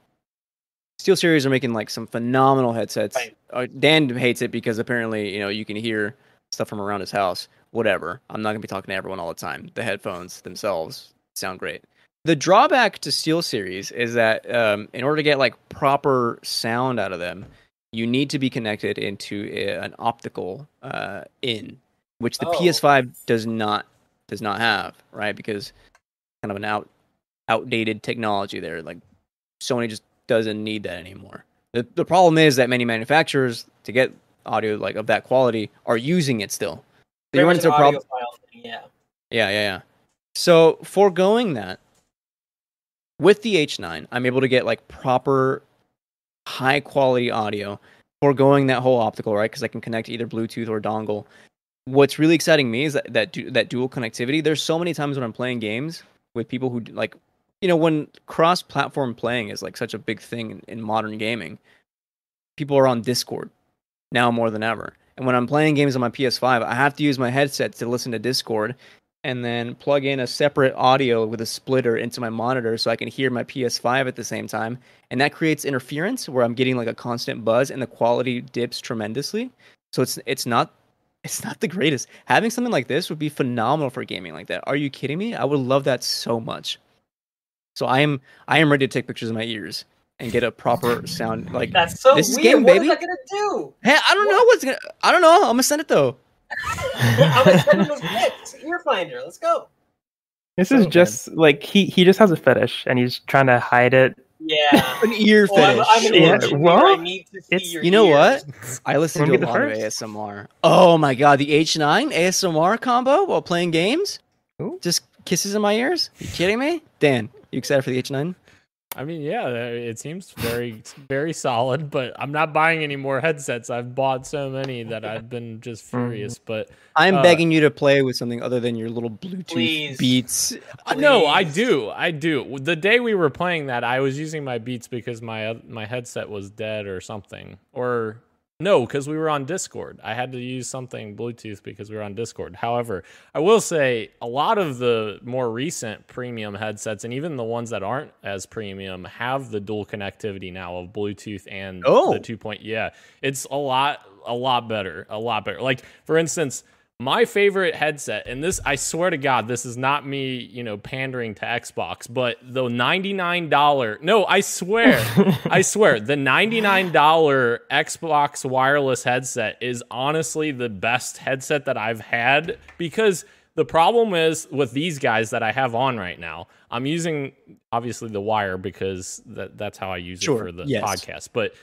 SteelSeries are making like some phenomenal headsets. Right. Dan hates it because apparently you can hear stuff from around his house. Whatever. I'm not gonna be talking to everyone all the time. The headphones themselves sound great. The drawback to SteelSeries is that in order to get like proper sound out of them, you need to be connected into an optical in, which the PS5 does not have, right? Because kind of an outdated technology there. Like Sony just doesn't need that anymore. The problem is that many manufacturers, to get audio like of that quality, are using it still. So you run into a problem. Yeah. So foregoing that, with the H9, I'm able to get like proper high quality audio, foregoing that whole optical, right? Because I can connect either Bluetooth or dongle. What's really exciting me is that dual connectivity. There's so many times when I'm playing games with people who like when cross-platform playing is like such a big thing in modern gaming, people are on Discord now more than ever. And when I'm playing games on my PS5, I have to use my headset to listen to Discord and then plug in a separate audio with a splitter into my monitor so I can hear my PS5 at the same time. And that creates interference where I'm getting like a constant buzz and the quality dips tremendously. So it's not the greatest. Having something like this would be phenomenal for gaming like that. Are you kidding me? I would love that so much. So I am ready to take pictures of my ears and get a proper sound. Like, that's so this weird. Game, what baby. is that gonna do? Hey, I don't know. I'm gonna send it though. I'm gonna send those pics. Ear finder. Let's go. This is just like he just has a fetish and he's trying to hide it. Yeah, An ear fetish. I'm an engineer. well, I need to see your You know ears. what? I listen Wanna to be a the lot of first? ASMR. Oh my god, the H9 ASMR combo while playing games? Ooh. Just kisses in my ears? You kidding me? Dan, you excited for the H9? I mean, yeah, it seems very, very solid, but I'm not buying any more headsets. I've bought so many that I've been just furious. But I'm begging you to play with something other than your little Bluetooth Please. Beats. no, I do. The day we were playing that, I was using my Beats because my headset was dead or something. Or no, because we were on Discord. I had to use something Bluetooth because we were on Discord. However, I will say a lot of the more recent premium headsets, and even the ones that aren't as premium, have the dual connectivity now of Bluetooth and the 2. Yeah, it's a lot better. Like, for instance, my favorite headset, and this, I swear to God, this is not me, pandering to Xbox, but the $99, no, I swear, the $99 Xbox wireless headset is honestly the best headset that I've had, because the problem is with these guys that I have on right now, I'm using, obviously, the wire because that's how I use it for the podcast, but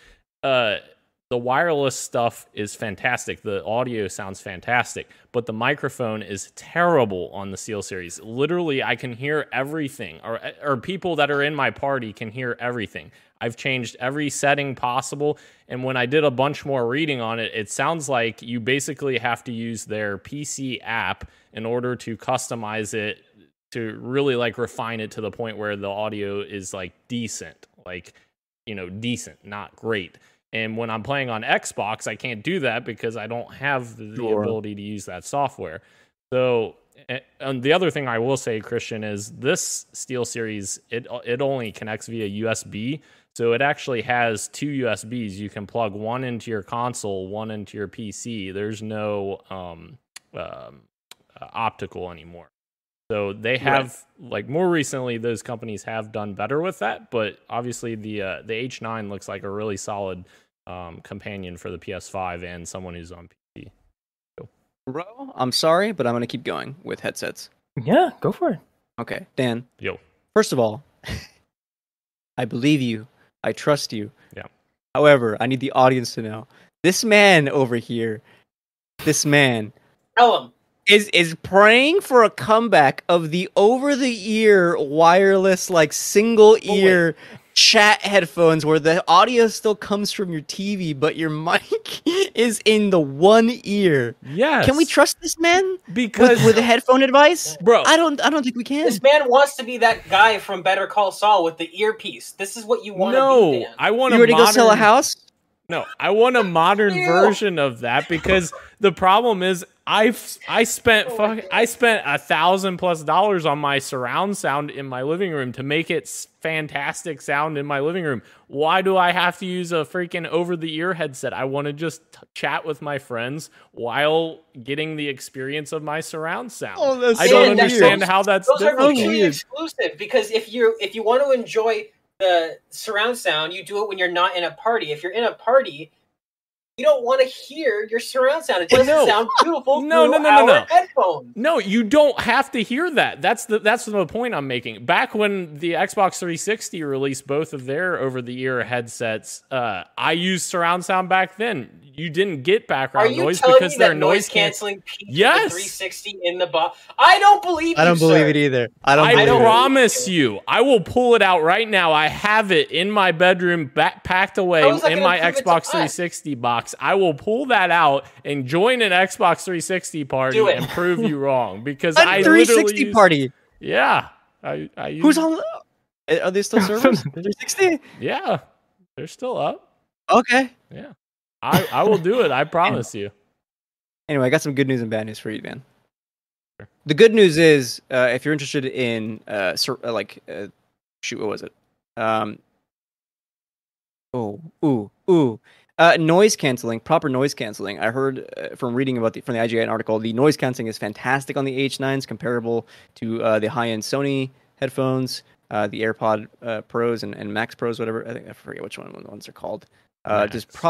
the wireless stuff is fantastic. The audio sounds fantastic, but the microphone is terrible on the SteelSeries. Literally, I can hear everything, or people that are in my party can hear everything. I've changed every setting possible, and when I did a bunch more reading on it, it sounds like you basically have to use their PC app in order to customize it to really like refine it to the point where the audio is like decent, decent, not great. And when I'm playing on Xbox, I can't do that because I don't have the ability to use that software. So, and the other thing I will say, Christian, is this SteelSeries, it only connects via USB. So it actually has 2 USBs. You can plug one into your console, one into your PC. There's no optical anymore. So they have, like, more recently, those companies have done better with that. But obviously, the H9 looks like a really solid companion for the PS5 and someone who's on PC. So. Bro, I'm sorry, but I'm going to keep going with headsets. Yeah, go for it. Okay, Dan. Yo. First of all, I believe you. I trust you. Yeah. However, I need the audience to know. This man over here, Tell him. is praying for a comeback of the over-the-ear wireless, like, single-ear chat headphones where the audio still comes from your TV, but your mic is in the one ear. Yes. Can we trust this man? Because with the headphone advice? Bro, I don't think we can. This man wants to be that guy from Better Call Saul with the earpiece. This is what you want to be, Dan. I want You ready to go sell a house? No, I want a modern version of that, because the problem is I spent $1,000+ on my surround sound in my living room to make it fantastic sound in my living room. Why do I have to use a freaking over-the-ear headset? I want to just chat with my friends while getting the experience of my surround sound. Oh, that's I don't so understand weird. how that's Those are different. mutually exclusive, because if you want to enjoy the surround sound, you do it when you're not in a party. If you're in a party, you don't want to hear your surround sound. It doesn't sound beautiful through our headphones. No, you don't have to hear that. That's the point I'm making. Back when the Xbox 360 released both of their over-the-ear headsets, I used surround sound back then. You didn't get background noise because they're noise canceling. Yes, 360 in the box. I don't believe. I don't believe it either. I promise you, I will pull it out right now. I have it in my bedroom, packed away in my Xbox 360 box. I will pull that out and join an Xbox 360 party and prove you wrong, because I 360 party. Yeah, I Who's on? Are they still servers? 360? Yeah, they're still up. Okay. Yeah, I will do it. I promise you. Anyway, I got some good news and bad news for you, Dan. Sure. The good news is, if you're interested in, shoot, what was it? Noise canceling, proper noise canceling. I heard from reading about from the IGN article, the noise canceling is fantastic on the H9s, comparable to the high-end Sony headphones, the AirPod Pros and Max Pros, whatever. I forget which ones are called.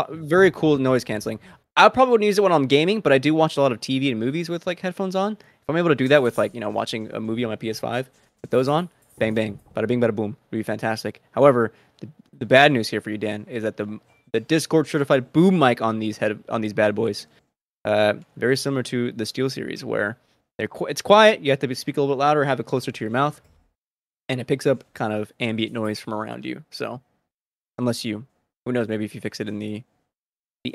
Very cool noise canceling. I probably wouldn't use it when I'm gaming, but I do watch a lot of TV and movies with like headphones on. If I'm able to do that with watching a movie on my PS5 with those on, bang bang, bada bing, bada boom, would be fantastic. However, the bad news here for you, Dan, is that the Discord certified boom mic on these bad boys, very similar to the Steel series, where it's quiet. You have to speak a little bit louder, have it closer to your mouth, and it picks up kind of ambient noise from around you. So, who knows? Maybe if you fix it in the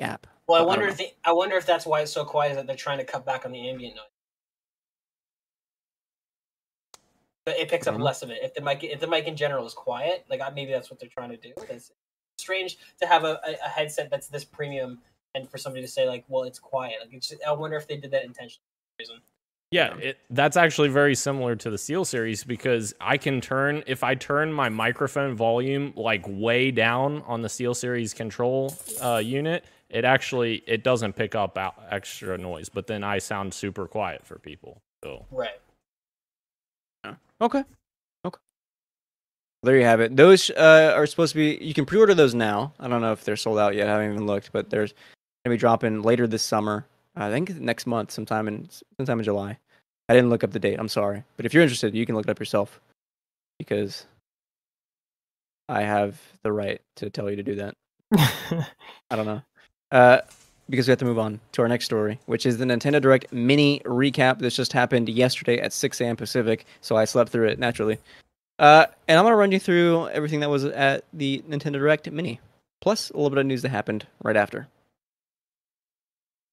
app. Well, I wonder if that's why it's so quiet, is that they're trying to cut back on the ambient noise. But it picks up less of it. If the mic in general is quiet, like maybe that's what they're trying to do. It's strange to have a headset that's this premium, and for somebody to say like, well, it's quiet. Like I wonder if they did that intentionally. Yeah, that's actually very similar to the Steel series, because if I turn my microphone volume like way down on the Steel series control unit, it doesn't pick up extra noise, but then I sound super quiet for people. So right. Okay. There you have it. Those are supposed to be. You can pre-order those now. I don't know if they're sold out yet. I haven't even looked, but there's gonna be dropping later this summer. I think next month, sometime in July. I didn't look up the date. I'm sorry, but if you're interested, you can look it up yourself, because I have the right to tell you to do that. I don't know. Because we have to move on to our next story, which is the Nintendo Direct mini recap. This just happened yesterday at 6 a.m. Pacific, so I slept through it naturally. And I'm going to run you through everything that was at the Nintendo Direct mini, plus a little bit of news that happened right after.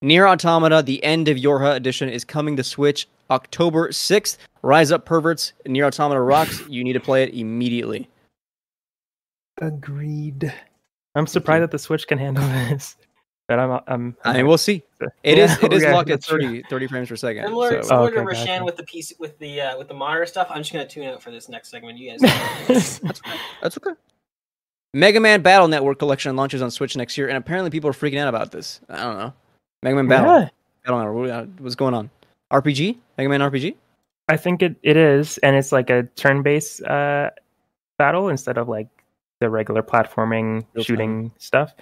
Nier Automata, the End of Yorha edition, is coming to Switch October 6th. Rise up, perverts. Nier Automata rocks. You need to play it immediately. Agreed. I'm surprised that the Switch can handle this. But I mean, we'll see. It is locked at 30 frames per second. Similar to Rashan with the PC with the monitor stuff. I'm just gonna tune out for this next segment. You guys. That's okay. Mega Man Battle Network Collection launches on Switch next year, and apparently people are freaking out about this. I don't know. Mega Man Battle Network. What's going on? RPG? Mega Man RPG? I think it is, and it's like a turn-based battle instead of like the regular platforming shooting stuff.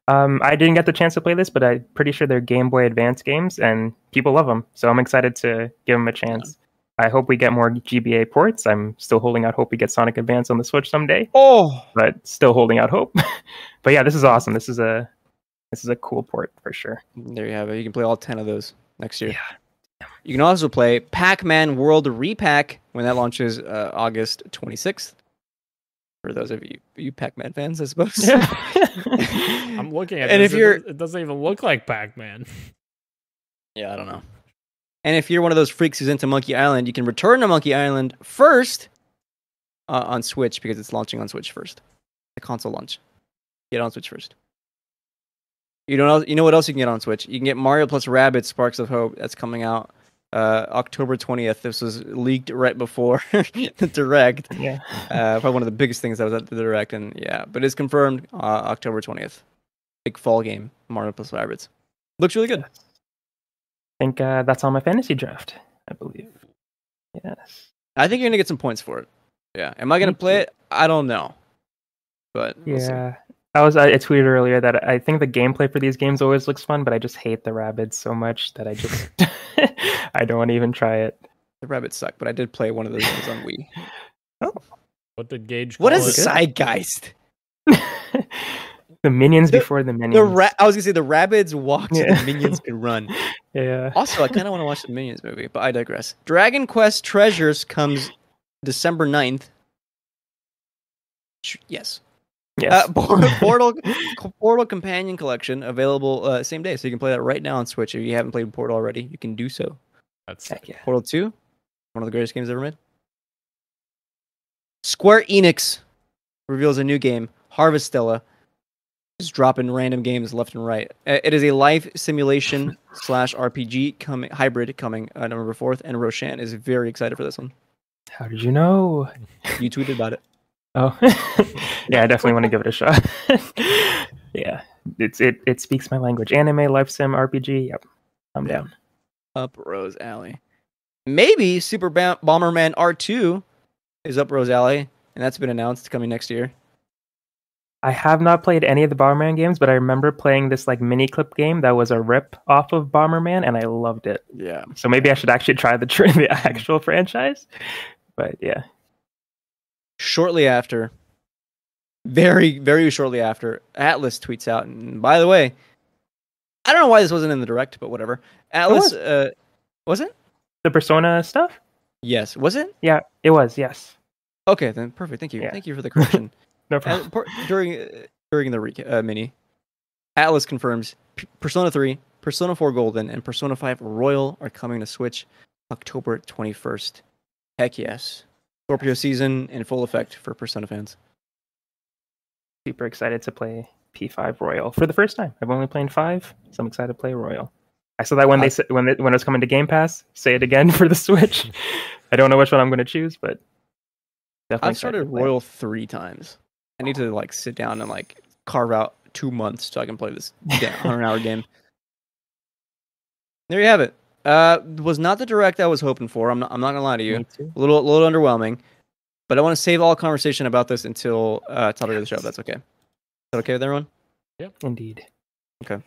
I didn't get the chance to play this, but I'm pretty sure they're Game Boy Advance games, and people love them. So I'm excited to give them a chance. Yeah. I hope we get more GBA ports. I'm still holding out hope we get Sonic Advance on the Switch someday. But still holding out hope. But yeah, this is awesome. This is a cool port for sure. There you have it. You can play all 10 of those next year. Yeah. You can also play Pac-Man World Repack when that launches August 26th. For those of you Pac-Man fans, I suppose. Yeah. I'm looking at it. It doesn't even look like Pac-Man. Yeah, I don't know. And if you're one of those freaks who's into Monkey Island, you can return to Monkey Island first on Switch, because it's launching on Switch first. The console launch. Get on Switch first. You know what else you can get on Switch? You can get Mario plus Rabbids Sparks of Hope. That's coming out October 20th. This was leaked right before the Direct. Yeah. Probably one of the biggest things that was at the Direct, and yeah, but it's confirmed October 20th. Big fall game, Mario plus Rabbids. Looks really good. I think that's on my fantasy draft, I believe. Yes. I think you're gonna get some points for it. Yeah. Am I gonna play it? I don't know. But we'll see. I tweeted earlier that I think the gameplay for these games always looks fun, but I just hate the Rabbids so much that I just I don't want to even try it. The Rabbids suck, but I did play one of those games on Wii. Oh. What did Gage call What is Zeitgeist? The minions before the minions. I was gonna say the Rabbids walked so the minions could run. Yeah. Also, I kind of want to watch the Minions movie, but I digress. Dragon Quest Treasures comes December 9th. Yes. Portal Companion Collection available same day, so you can play that right now on Switch. If you haven't played Portal already, you can do so. That's Portal 2, one of the greatest games ever made. Square Enix reveals a new game, Harvestella. Just dropping random games left and right. It is a life simulation / RPG hybrid coming November 4th, and Roshan is very excited for this one. How did you know? You tweeted about it. Oh, yeah, I definitely want to give it a shot. Yeah, it speaks my language. Anime, life sim, RPG. Yep, I'm down. Up Rose Alley. Maybe Super Bomberman R2 is up Rose Alley, and that's been announced coming next year. I have not played any of the Bomberman games, but I remember playing this like mini clip game that was a rip off of Bomberman, and I loved it. Yeah. So maybe I should actually try the actual franchise. But yeah. Shortly after, very, very shortly after, Atlas tweets out, and by the way, I don't know why this wasn't in the direct, but whatever. Atlas, was it? The Persona stuff? Yes. Was it? Yeah, it was, yes. Okay, then perfect. Thank you. Yeah. Thank you for the correction. No problem. During the mini, Atlas confirms Persona 3, Persona 4 Golden, and Persona 5 Royal are coming to Switch October 21st. Heck yes. Scorpio season in full effect for Persona fans. Super excited to play P5 Royal for the first time. I've only played 5, so I'm excited to play Royal. I saw that when when it was coming to Game Pass. Say it again for the Switch. I don't know which one I'm going to choose, but definitely. I've started Royal 3 times. I need to like sit down and like carve out 2 months so I can play this 100-hour game. There you have it. Was not the direct I was hoping for. I'm not gonna lie to you. Me too. A little underwhelming. But I want to save all conversation about this until later the show. If that's okay. Is that okay with everyone? Yep. Indeed. Okay.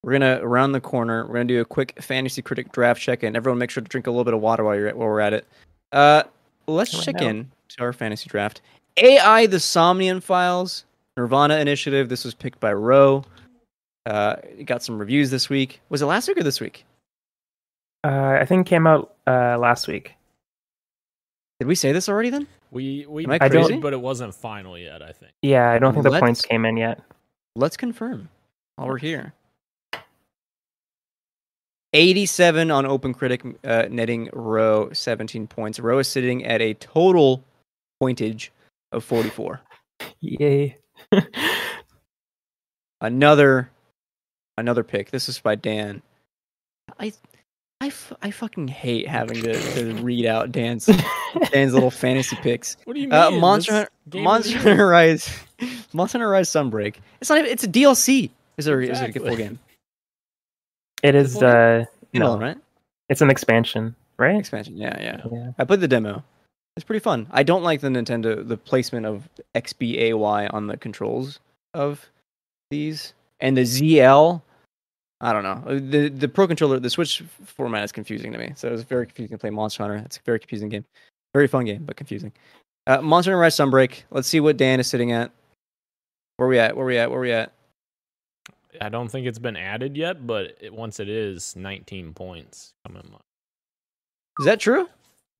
We're gonna round the corner. We're gonna do a quick fantasy critic draft check-in. Everyone, make sure to drink a little bit of water while we're at it. Let's check in to our fantasy draft. AI the Somnian Files, Nirvana Initiative. This was picked by Ro. It got some reviews this week. Was it last week or this week? I think it came out last week. Did we say this already then? We Am I crazy? did, but it wasn't final yet, I think. Yeah, I don't think the points came in yet. Let's confirm while we're here. 87 on OpenCritic, netting Ro 17 points. Ro is sitting at a total pointage of 44. Yay. Another pick. This is by Dan. I fucking hate having to read out Dan's little fantasy picks. What do you mean? Monster Hunter Rise Sunbreak. It's not even, it's a DLC. Is it a full game? It is no, right? It's an expansion, right? Expansion. Yeah. I played the demo. It's pretty fun. I don't like the placement of XBAY on the controls of these, and the ZL. I don't know. The Pro Controller, the Switch format is confusing to me. So it was very confusing to play Monster Hunter. It's a very confusing game. Very fun game, but confusing. Monster Hunter Rise Sunbreak. Let's see what Dan is sitting at. Where we at? I don't think it's been added yet, but once it is, 19 points coming up. Is that true?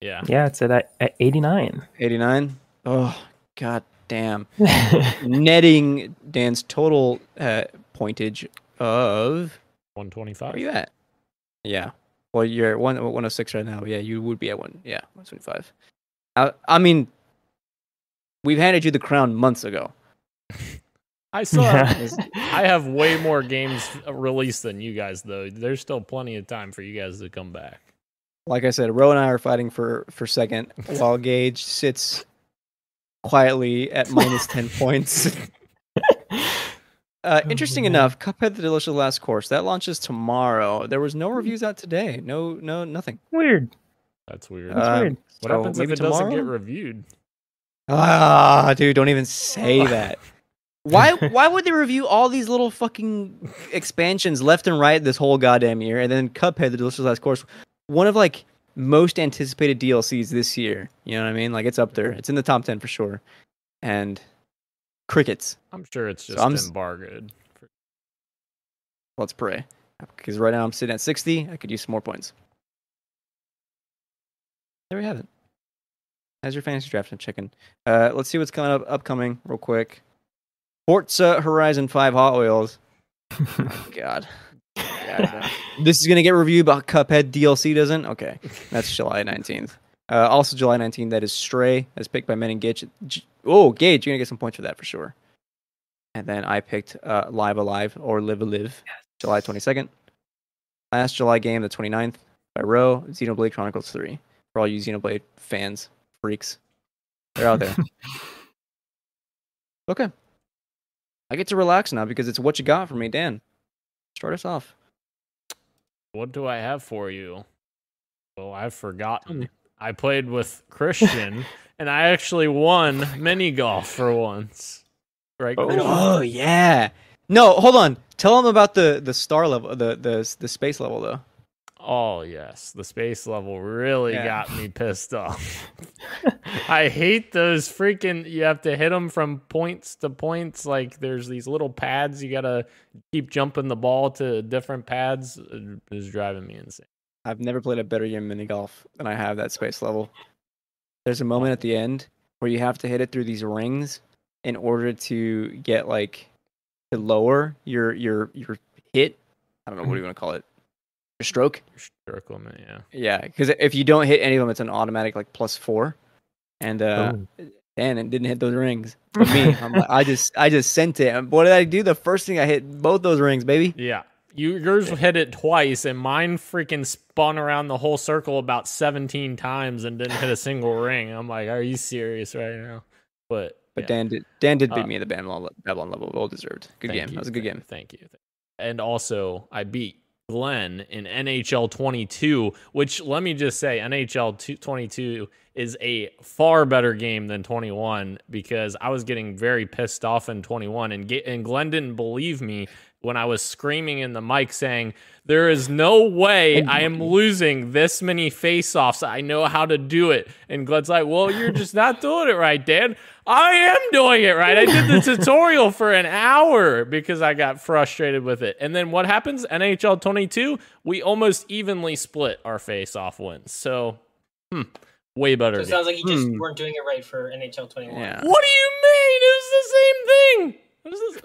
Yeah. Yeah, it's at 89. 89? Oh, god damn. Netting Dan's total pointage of 125. Where are you at? Yeah. Well, you're at 106 right now. Yeah, you would be at 125. I mean, we've handed you the crown months ago. I have way more games released than you guys, though. There's still plenty of time for you guys to come back. Like I said, Ro and I are fighting for second, while Gage sits quietly at minus 10 points. Interesting enough, Cuphead the Delicious Last Course, that launches tomorrow. There was no reviews out today. No, nothing. Weird. That's weird. Weird. What happens if it doesn't get reviewed? Dude, don't even say that. Why would they review all these little fucking expansions left and right this whole goddamn year, and then Cuphead the Delicious Last Course, one of like most anticipated DLCs this year? You know what I mean? Like, it's up there. It's in the top 10 for sure. And crickets. I'm sure it's just embargoed. Let's pray. Because right now I'm sitting at 60. I could use some more points. There we have it. How's your fantasy draft? I'm checking. Let's see what's coming upcoming real quick. Forza Horizon 5 Hot Wheels. Oh, God. This is going to get reviewed, but Cuphead DLC doesn't? Okay. That's July 19th. Also July 19th, that is Stray, as picked by Men and Gage. Oh, Gage, you're gonna get some points for that for sure. And then I picked Live Alive or Live Alive, July 22nd. Last July game, the 29th, by Ro, Xenoblade Chronicles 3. For all you Xenoblade fans, freaks, they're out there. Okay, I get to relax now because it's what you got for me, Dan. Start us off. What do I have for you? Well, I've forgotten. I played with Christian, and I actually won mini golf for once. Right? Oh yeah. No, hold on. Tell them about the star level, the space level though. Oh yes, the space level really got me pissed off. I hate those freaking. You have to hit them from points to points. Like there's these little pads. You gotta keep jumping the ball to different pads. It is driving me insane. I've never played a better game of mini golf than I have that space level. There's a moment at the end where you have to hit it through these rings in order to get to lower your hit. I don't know what do you want to call it. Your stroke. Your stroke limit, yeah. Yeah, because if you don't hit any of them, it's an automatic +4. And Dan, it didn't hit those rings. But me, I just sent it. What did I do? The first thing I hit both those rings, baby. Yeah. Yours hit it twice, and mine freaking spun around the whole circle about 17 times and didn't hit a single ring. I'm like, are you serious right now? But Dan did beat me at the Babylon level. Well deserved. Good game. That was a good game. Thank you. And also, I beat Glenn in NHL 22, which let me just say, NHL 22 is a far better game than 21 because I was getting very pissed off in 21, and Glenn didn't believe me when I was screaming in the mic saying, there is no way I am losing this many face-offs. I know how to do it. And Glenn's like, well, you're just not doing it right, Dan. I am doing it right. I did the tutorial for an hour because I got frustrated with it. And then what happens? NHL 22, we almost evenly split our face-off wins. So, way better. So it sounds like you just weren't doing it right for NHL 21. Yeah. What do you mean? It was the same thing.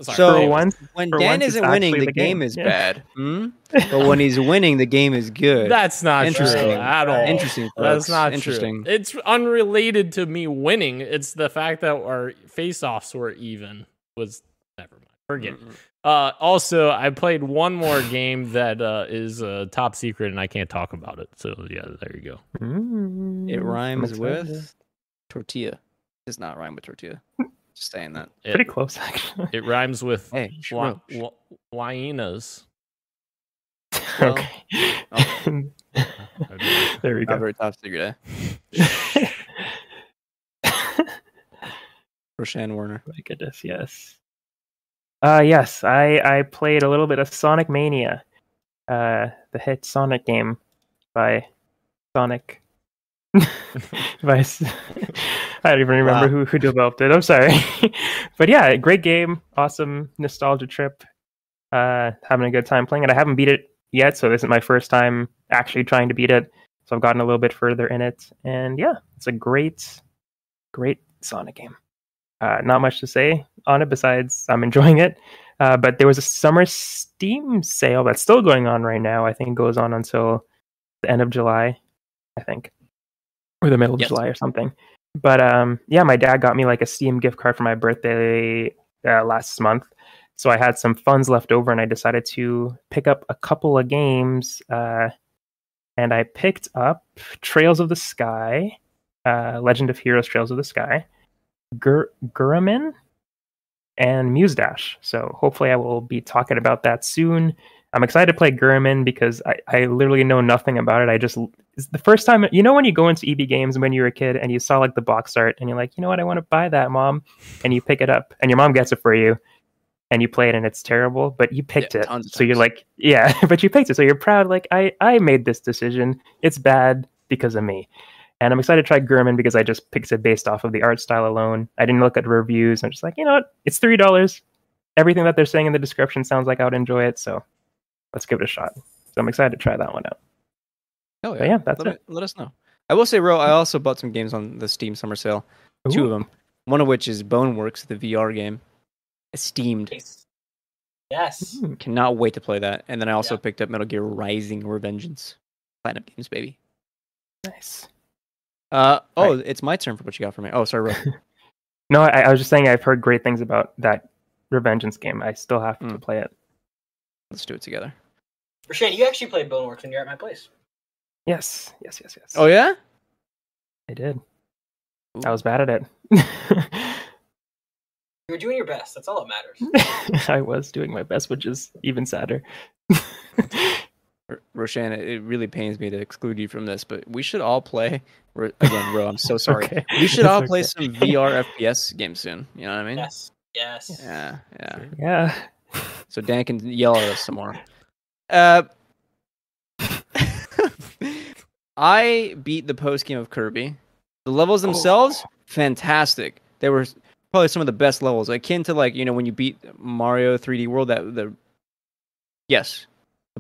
So when Dan isn't winning, the game is bad. But when he's winning, the game is good. That's not true at all. Interesting. That's not true. It's unrelated to me winning. It's the fact that our face-offs were even. Never mind. Forget. Also, I played one more game that is top secret, and I can't talk about it. So yeah, there you go. It rhymes with tortilla. It does not rhyme with tortilla. Just saying that. Pretty close, actually. It rhymes with hyenas. Okay. There we go. Not very top secret, eh? Roshan Warner. My goodness, yes. Yes, I played a little bit of Sonic Mania, the hit Sonic game by Sonic. I don't even remember who developed it. I'm sorry. But yeah, great game. Awesome nostalgia trip. Having a good time playing it. I haven't beat it yet, so this is my first time actually trying to beat it. So I've gotten a little bit further in it. And yeah, it's a great Sonic game. Not much to say on it besides I'm enjoying it. But there was a summer Steam sale that's still going on right now. I think it goes on until the end of July, I think. Or the middle of July or something. But yeah, my dad got me a Steam gift card for my birthday last month. So I had some funds left over and I decided to pick up a couple of games. And I picked up Trails of the Sky, Legend of Heroes Trails of the Sky, Guramin, and Muse Dash. So hopefully I will be talking about that soon. I'm excited to play Guramin because I literally know nothing about it. It's the first time, when you go into EB Games when you were a kid and you saw the box art and you're like, you know what, I want to buy that, Mom. And you pick it up and your mom gets it for you and you play it and it's terrible, but you picked it. So you're like, yeah, but you picked it. So you're proud. I made this decision. It's bad because of me. And I'm excited to try Gurman because I just picked it based off of the art style alone. I didn't look at reviews. I'm just like, you know what? It's $3. Everything that they're saying in the description sounds like I would enjoy it. So let's give it a shot. So I'm excited to try that one out. Oh yeah, but yeah, that's it. Let us know. I will say, Ro, I also bought some games on the Steam summer sale. Ooh. 2 of them. One of which is Boneworks, the VR game. Esteemed. Yes. Cannot wait to play that. And then I also picked up Metal Gear Rising: Revengeance. Platinum Games, baby. Nice. It's my turn for what you got for me. Oh, sorry, Ro. No, I was just saying I've heard great things about that Revengeance game. I still have to play it. Let's do it together. Shane, you actually played Boneworks when you were at my place. Yes. Oh yeah, I did. Ooh. I was bad at it. You were doing your best. That's all that matters. I was doing my best, which is even sadder. Roshan, it really pains me to exclude you from this, but we should all play. Again, Ro, I'm so sorry. Okay. We should all play some VR FPS games soon. You know what I mean? Yes. Yeah. So Dan can yell at us some more. I beat the post game of Kirby. The levels themselves, fantastic. They were probably some of the best levels, akin to when you beat Mario 3D World. The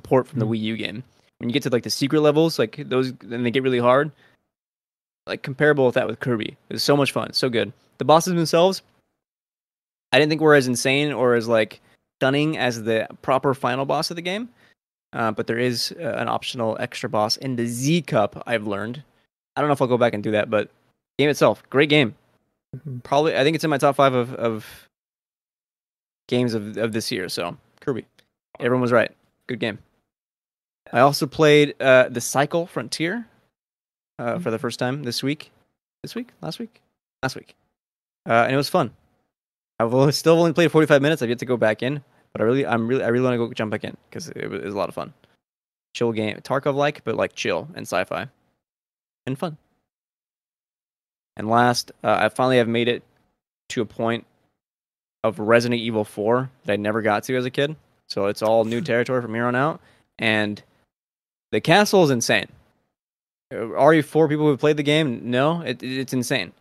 port from the Wii U game. When you get to the secret levels, those, then they get really hard. Comparable with that with Kirby. It was so much fun, so good. The bosses themselves, I didn't think were as insane or as stunning as the proper final boss of the game. But there is an optional extra boss in the Z Cup, I've learned. I don't know if I'll go back and do that, but game itself, great game. Probably, I think it's in my top 5 of games of this year. So Kirby, everyone was right. Good game. I also played the Cycle Frontier for the first time last week, and it was fun. I've still only played 45 minutes. I've yet to go back in, but I really want to go jump back in because it was a lot of fun. Chill game, Tarkov-like, but chill and sci-fi and fun. And last, I finally have made it to a point of Resident Evil 4 that I never got to as a kid. So it's all new territory from here on out. And the castle is insane. Are you 4 people who played the game? No, it's insane.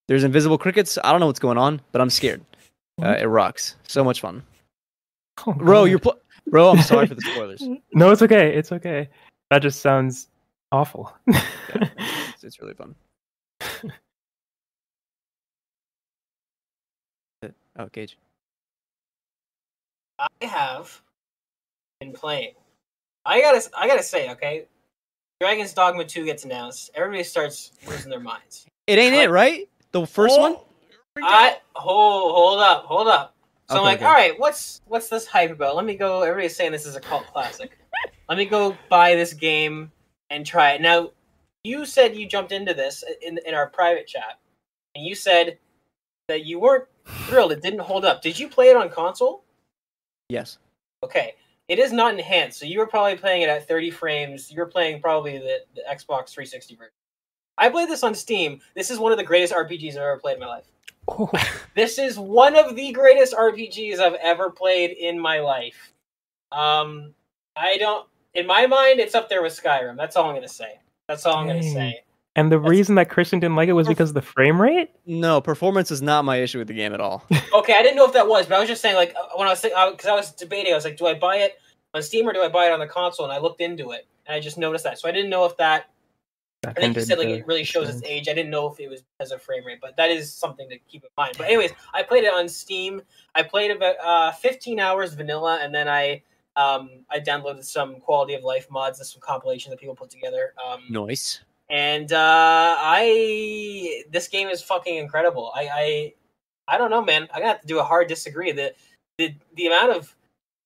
There's invisible crickets. I don't know what's going on, but I'm scared. It rocks. So much fun. Oh, Bro, I'm sorry for the spoilers. No, it's okay. It's okay. That just sounds awful. Yeah, it's really fun. Oh, Gage. I have been playing. I gotta say, okay, Dragon's Dogma 2 gets announced. Everybody starts losing their minds. It ain't it, right? The first one? Hold up. So Okay, I'm like, okay. all right, what's this hype about? Let me go. Everybody's saying this is a cult classic. Let me go buy this game and try it. Now, you said you jumped into this in our private chat, and you said that you weren't thrilled. It didn't hold up. Did you play it on console? Yes. Okay. It is not enhanced, so you were probably playing it at 30 frames. You were playing probably the Xbox 360 version. I played this on Steam. This is one of the greatest RPGs I've ever played in my life. Oh. This is one of the greatest RPGs I've ever played in my life. In my mind, it's up there with Skyrim. That's all I'm going to say. And the reason that Christian didn't like it was because of the frame rate? No, performance is not my issue with the game at all. Okay, I didn't know if that was, but I was just saying, when I was because I was debating, I was like, do I buy it on Steam or do I buy it on the console? And I looked into it, and I just noticed that. So I didn't know if that. I think you said it really shows its age. I didn't know if it was because of frame rate, but that is something to keep in mind. But anyways, I played it on Steam. I played about 15 hours vanilla, and then I downloaded some quality of life mods. There's some compilations that people put together. Nice. And this game is fucking incredible. I don't know, man. I'm gonna have to do a hard disagree. The amount of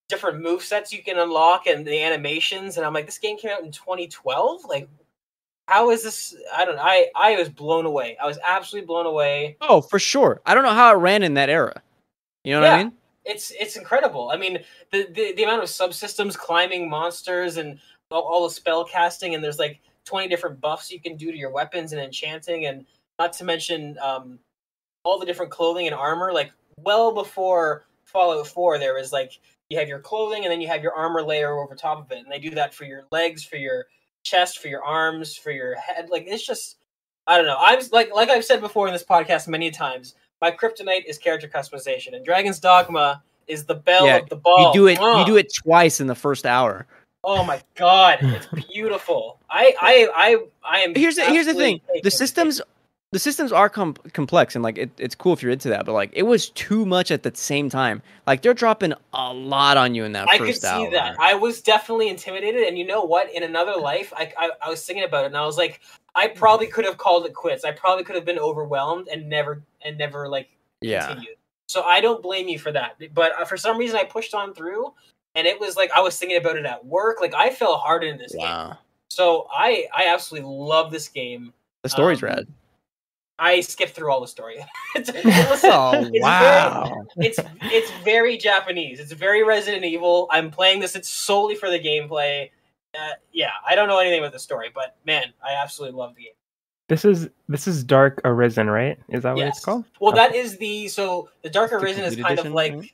different movesets you can unlock and the animations, and I'm like, this game came out in 2012. Like, how is this? I don't know. I was blown away. I was absolutely blown away. Oh, for sure. I don't know how it ran in that era. You know what I mean? It's incredible. I mean, the amount of subsystems, climbing monsters, and all the spell casting, and there's 20 different buffs you can do to your weapons and enchanting, and not to mention all the different clothing and armor. Well before Fallout 4, there was you have your clothing and then you have your armor layer over top of it, and they do that for your legs, for your chest, for your arms, for your head. It's just, I don't know. I'm like I've said before in this podcast many times, my kryptonite is character customization, and Dragon's Dogma is the bell of the ball. You do it twice in the first hour. Oh my god, it's beautiful. I am. Here's the thing: the systems are complex, and it's cool if you're into that. But it was too much at the same time. They're dropping a lot on you in that first hour. I could see that. I was definitely intimidated, and you know what? In another life, I was thinking about it, and I was like, I probably could have called it quits. I probably could have been overwhelmed and never like continued. So I don't blame you for that. But for some reason, I pushed on through, and it was like I was thinking about it at work. Like I fell hard in this game. So I absolutely love this game. The story's rad. I skipped through all the story. Listen, it's very Japanese. It's very Resident Evil. I'm playing this. It's solely for the gameplay. Yeah, I don't know anything about the story, but man, I absolutely love the game. This is Dark Arisen, right? Is that what it's called? Well, that is the Dark Arisen is kind of like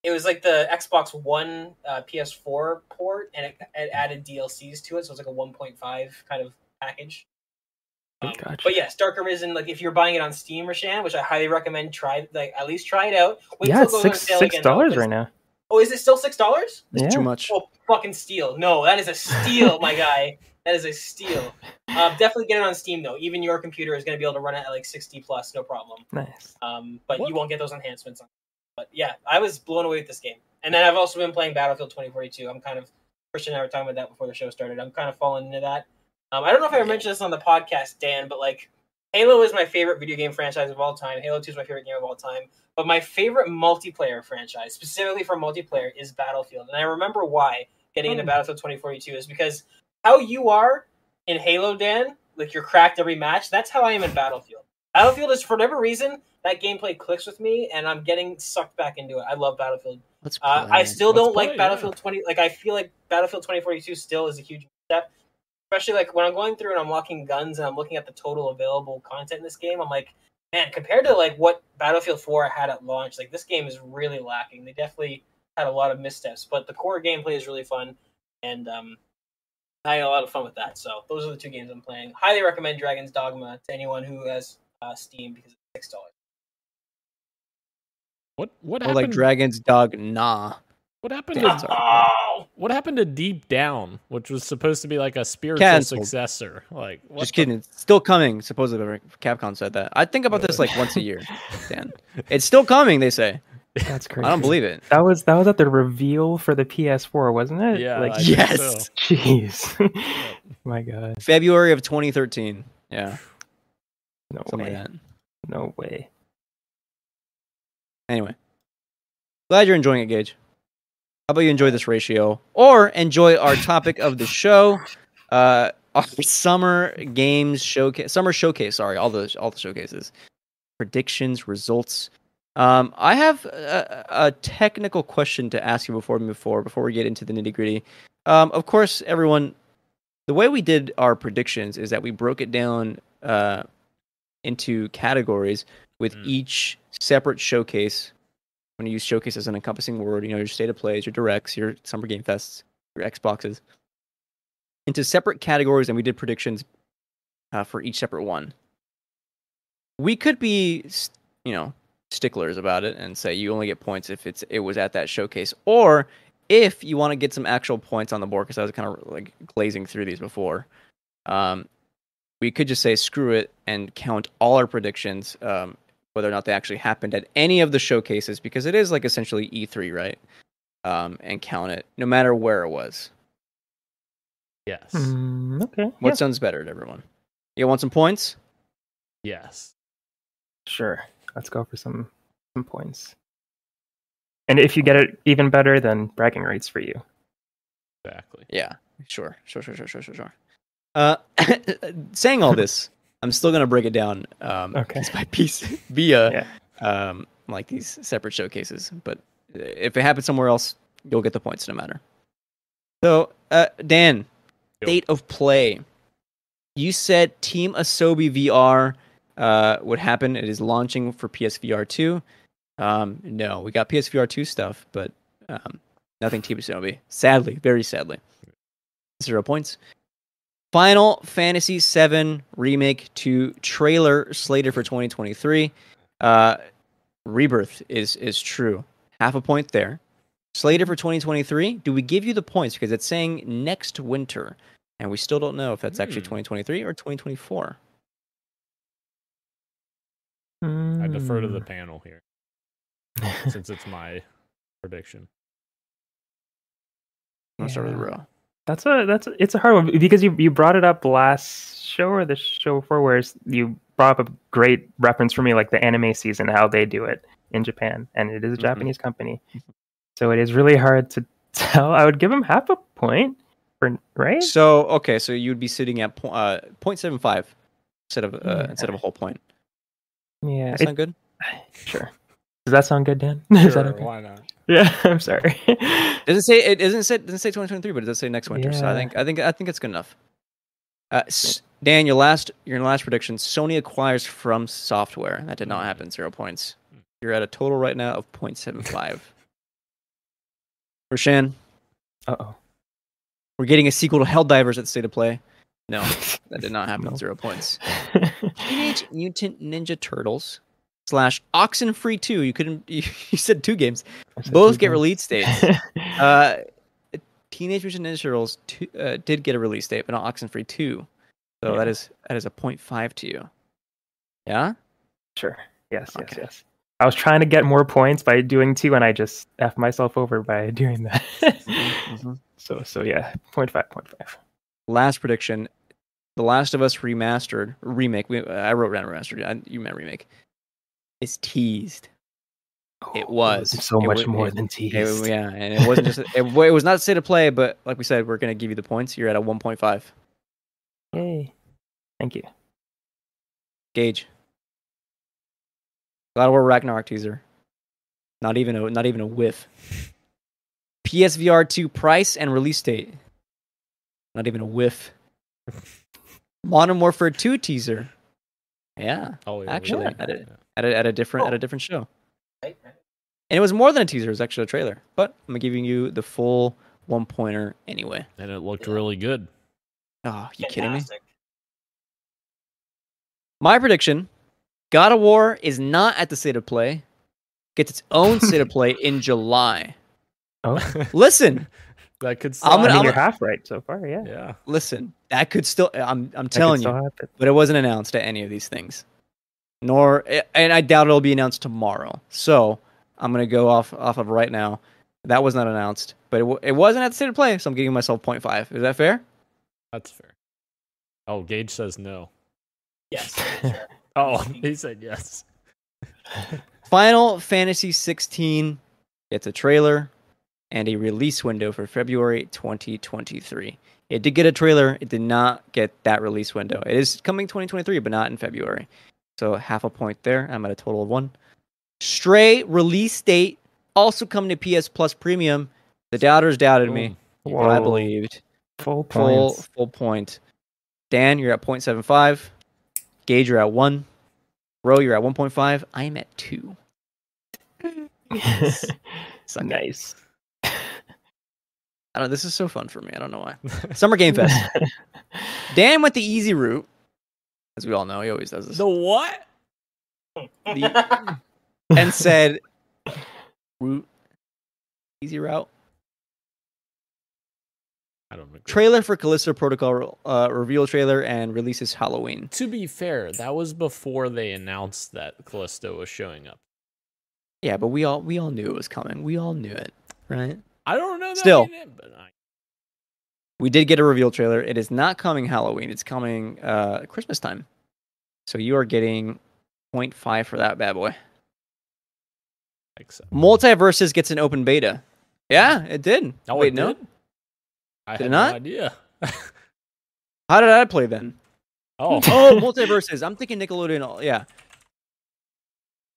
it was like the Xbox One PS4 port, and it added DLCs to it, so it's like a 1.5 kind of package. Gotcha. But yes, Dark Arisen, like if you're buying it on Steam, Rashan, which I highly recommend, at least try it out. It's $6 right now. Oh, is it still $6? It's too much. Oh, fucking steal! No, that is a steal, my guy. That is a steal. Definitely get it on Steam though. Even your computer is going to be able to run it at like 60 plus, no problem. Nice. But you won't get those enhancements on. But yeah, I was blown away with this game. And then I've also been playing Battlefield 2042. I'm kind of Christian and I were talking about that before the show started. I'm kind of falling into that. I don't know if I mentioned this on the podcast, Dan, but like Halo is my favorite video game franchise of all time. Halo 2 is my favorite game of all time. But my favorite multiplayer franchise, specifically for multiplayer, is Battlefield. And I remember why getting into Battlefield 2042 is because how you are in Halo, Dan, like you're cracked every match, that's how I am in Battlefield. Battlefield is, for whatever reason, that gameplay clicks with me, and I'm getting sucked back into it. I love Battlefield. I still don't like Battlefield 20. Like, I feel like Battlefield 2042 still is a huge step. Especially like when I'm going through and I'm locking guns and I'm looking at the total available content in this game, I'm like, man, compared to like what Battlefield 4 had at launch, like this game is really lacking. They definitely had a lot of missteps, but the core gameplay is really fun, and I had a lot of fun with that. So those are the two games I'm playing. Highly recommend Dragon's Dogma to anyone who has Steam because it's $6. What happened? Like Dragon's Dogma. What happened? What happened to Deep Down, which was supposed to be like a spiritual successor? Like, just kidding. It's still coming. Supposedly, Capcom said that. I think about this like once a year. Dan, it's still coming. They say. That's crazy. I don't believe it. That was at the reveal for the PS4, wasn't it? Yeah. Like, yes. So. Jeez. My God. February of 2013. Yeah. No Something way. like that. No way. Anyway, glad you're enjoying it, Gage. How about you enjoy this ratio, or enjoy our topic of the show, our summer games showcase, summer showcase. Sorry, all the showcases, predictions, results. I have a technical question to ask you before we get into the nitty gritty. Of course, everyone, the way we did our predictions is that we broke it down into categories with each separate showcase. When you use showcase as an encompassing word, your state of plays, your directs, your summer game fests, your Xboxes, into separate categories, and we did predictions for each separate one. We could be, sticklers about it and say you only get points if it was at that showcase, or if you want to get some actual points on the board, because I was kind of like glazing through these before. We could just say screw it and count all our predictions. Whether or not they actually happened at any of the showcases, because it is like essentially E3, right? And count it, no matter where it was. Yes. Okay. What sounds better to everyone? You want some points? Yes. Sure. Let's go for some points. And if you get it even better, then bragging rights for you. Exactly. Yeah. Sure. Saying all this, I'm still going to break it down piece by piece via like these separate showcases. But if it happens somewhere else, you'll get the points no matter. So, Dan, state of play. You said Team Asobi VR would happen. It is launching for PSVR 2. No, we got PSVR 2 stuff, but nothing Team Asobi. Sadly, very sadly. 0 points. Final Fantasy VII Remake 2 trailer slated for 2023. Rebirth is true. Half a point there. Slated for 2023. Do we give you the points? Because it's saying next winter. And we still don't know if that's actually 2023 or 2024. I defer to the panel here, since it's my prediction. I'm going to start with a row. It's a hard one because you brought it up last show or the show before, where you brought up a great reference for me, like the anime season, how they do it in Japan, and it is a Japanese company, so it is really hard to tell. I would give them half a point right. So okay, so you'd be sitting at 0.75 instead of a whole point. Yeah, That sound good? Sure. Does that sound good, Dan? Sure, Is that okay? why not? Yeah, I'm sorry. Doesn't say 2023, but it does say next winter. So I Yeah. think it's good enough. Dan, your last prediction: Sony acquires FromSoftware. That did not happen. 0 points. You're at a total right now of 0.75. Roshan, Uh-oh. we're getting a sequel to Helldivers at State of Play. No, that did not happen. No. 0 points. Teenage Mutant Ninja Turtles / Oxenfree 2. You said 2 games. Both get release dates. Teenage Mutant Ninja Turtles did get a release date, but not Oxenfree 2. So that is a 0.5 to you. Yeah? Sure. Yes. Okay. Yes. I was trying to get more points by doing 2, and I just F myself over by doing that. So yeah, 0.5. Last prediction: The Last of Us remake. I wrote remastered. You meant remake. Is teased. It was so much more than teased. Yeah, and it wasn't just. It was not State of Play, but like we said, we're gonna give you the points. You're at a 1.5. Yay! Thank you. Gage. God of War Ragnarok teaser. Not even a whiff. PSVR 2 price and release date. Not even a whiff. Modern Warfare 2 teaser. Yeah, actually, at a different show. Right. And it was more than a teaser; it was actually a trailer. But I'm giving you the full 1-pointer anyway. And it looked really good. Oh, you kidding me? Fantastic. My prediction: God of War is not at the State of Play. Gets its own State of Play in July. Oh, Listen, That could still I mean, happen. you're half right so far. Yeah. Yeah. listen. That could still. I'm That could telling still you, happen. but it wasn't announced at any of these things. And I doubt it'll be announced tomorrow. So I'm gonna go off of right now. That was not announced, but it wasn't at the State of Play, so I'm giving myself 0.5. Is that fair? That's fair. Oh, Gage says no. Yes. Oh, he said yes. Final Fantasy 16 gets a trailer and a release window for February 2023. It did get a trailer. It did not get that release window. It is coming 2023, but not in February. So half a point there. I'm at a total of 1. Stray release date also coming to PS Plus Premium. The doubters doubted me, but I Whoa. believed. Full points. Full point. Dan, you're at 0.75. Gage, you're at 1. Ro, you're at 1.5. I am at 2. Suck it. Nice. I don't. This is so fun for me. I don't know why. Summer Game Fest. Dan went the easy route, as we all know. He always does this. The what? And said, easy route. I don't know. Trailer for Callisto Protocol reveal trailer and releases Halloween. To be fair, that was before they announced that Callisto was showing up. Yeah, but we all knew it was coming. We all knew it, right? I don't know that Still. in it, but We did get a reveal trailer. It is not coming Halloween. It's coming Christmas time. So you are getting 0.5 for that bad boy. like so. Multiverses gets an open beta. Yeah, it did. Oh, Wait, it no? did? I Did it had not? no idea. How did I play then? Oh, Oh, Multiverses. I'm thinking Nickelodeon. Yeah.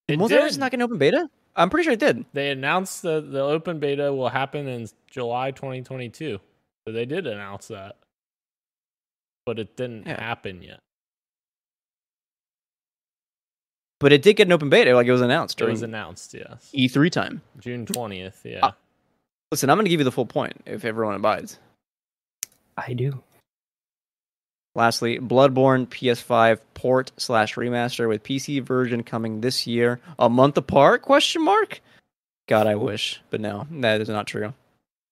it Multiverse is did. not going to open beta? I'm pretty sure it did. They announced that the open beta will happen in July 2022. So they did announce that. But it didn't Yeah. happen yet. But it did get an open beta. Like it was announced It during was announced, yes. E3 time. June 20th, yeah. Listen, I'm going to give you the full point if everyone abides. I do. Lastly, Bloodborne PS5 port / remaster with PC version coming this year. A month apart? Question mark? God, I wish. But no, that is not true.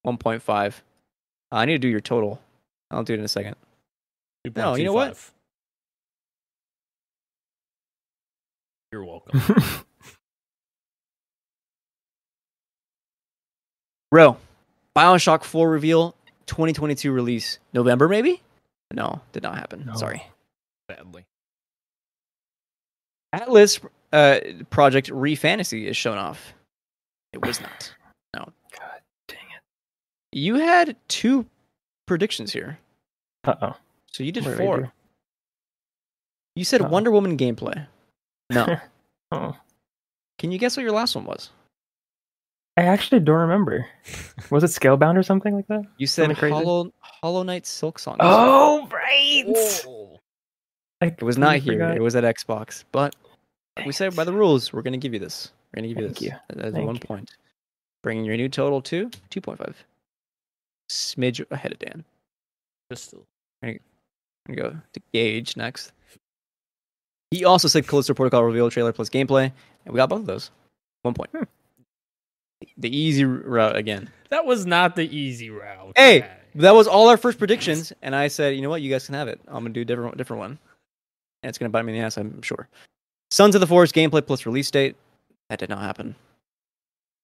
1.5. I need to do your total. I'll do it in a second. No, you know what? 2.25. You're welcome. Ro, Bioshock 4 reveal 2022 release. November, maybe? No, did not happen. No. Sorry. Sadly. Atlas Project Re-Fantasy is shown off. It was not. No. God dang it. You had 2 predictions here. Uh-oh. So you did What did I 4. do? You said Uh-oh. Wonder Woman gameplay. No. Oh. Can you guess what your last one was? I actually don't remember. Was it Scalebound or something like that? You said Something crazy? Hollow Knight Silk Song. Oh, right! It was not here. It was at Xbox. But like we said, by the rules, we're going to give you this. We're going to give you Thank this. you. That's Thank 1 you. point. Bringing your new total to 2.5. Smidge ahead of Dan. Just I'm going to go to Gage next. He also said Callisto Protocol reveal trailer plus gameplay. And we got both of those. 1 point. The easy route again. that was not the easy route. Hey, that was all our first predictions. And I said, you know what? You guys can have it. I'm going to do a different one. And it's going to bite me in the ass, I'm sure. Sons of the Forest gameplay plus release date. That did not happen.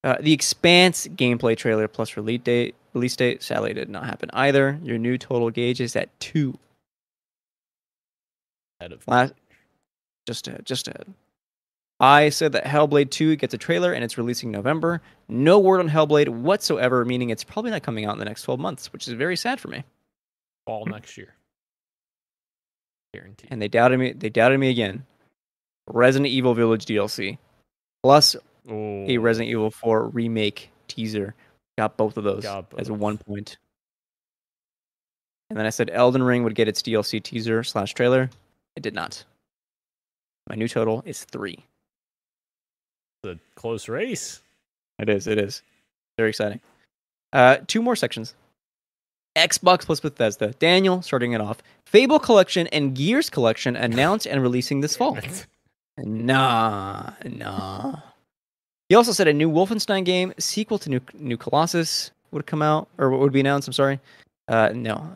The Expanse gameplay trailer plus release date, sadly did not happen either. Your new total gauge is at 2. Just ahead. I said that Hellblade 2 gets a trailer and it's releasing November. No word on Hellblade whatsoever, meaning it's probably not coming out in the next 12 months, which is very sad for me. Fall next year. Guaranteed. And they doubted me. They doubted me again. Resident Evil Village DLC plus a Resident Evil 4 remake teaser. Got both of those as a 1 point. And then I said Elden Ring would get its DLC teaser / trailer. It did not. My new total is 3. It's a close race. It is. Very exciting. 2 more sections. Xbox plus Bethesda. Daniel, starting it off. Fable Collection and Gears Collection announced and releasing this fall. Nah. He also said a new Wolfenstein game, sequel to New Colossus, would come out, or would be announced, I'm sorry. No.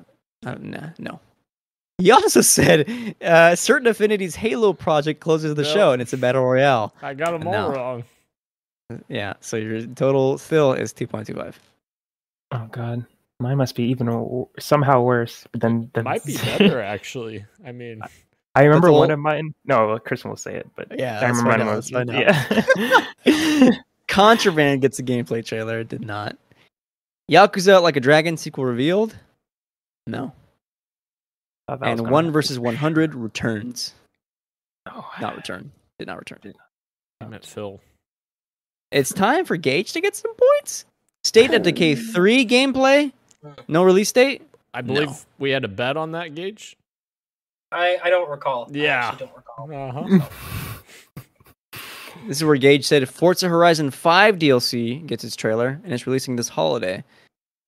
He also said Certain Affinity's Halo project closes the show, and it's a battle royale. I got them all wrong. Yeah, so your total still is 2.25. Oh, God. Mine must be even somehow worse than Might be better, actually. I mean, I remember one of mine. No, Kristen will say it, but yeah, I remember one of mine. Yeah. Contraband gets a gameplay trailer. It did not. Yakuza Like a Dragon sequel revealed. No. And 1 versus 100 returns. Oh, not return. Did not return. I meant Phil. It's time for Gage to get some points. State of Decay 3 gameplay. No release date. I believe we had a bet on that, Gage. I don't recall. Yeah. I actually don't recall. Uh-huh. This is where Gage said Forza Horizon 5 DLC gets its trailer, and it's releasing this holiday.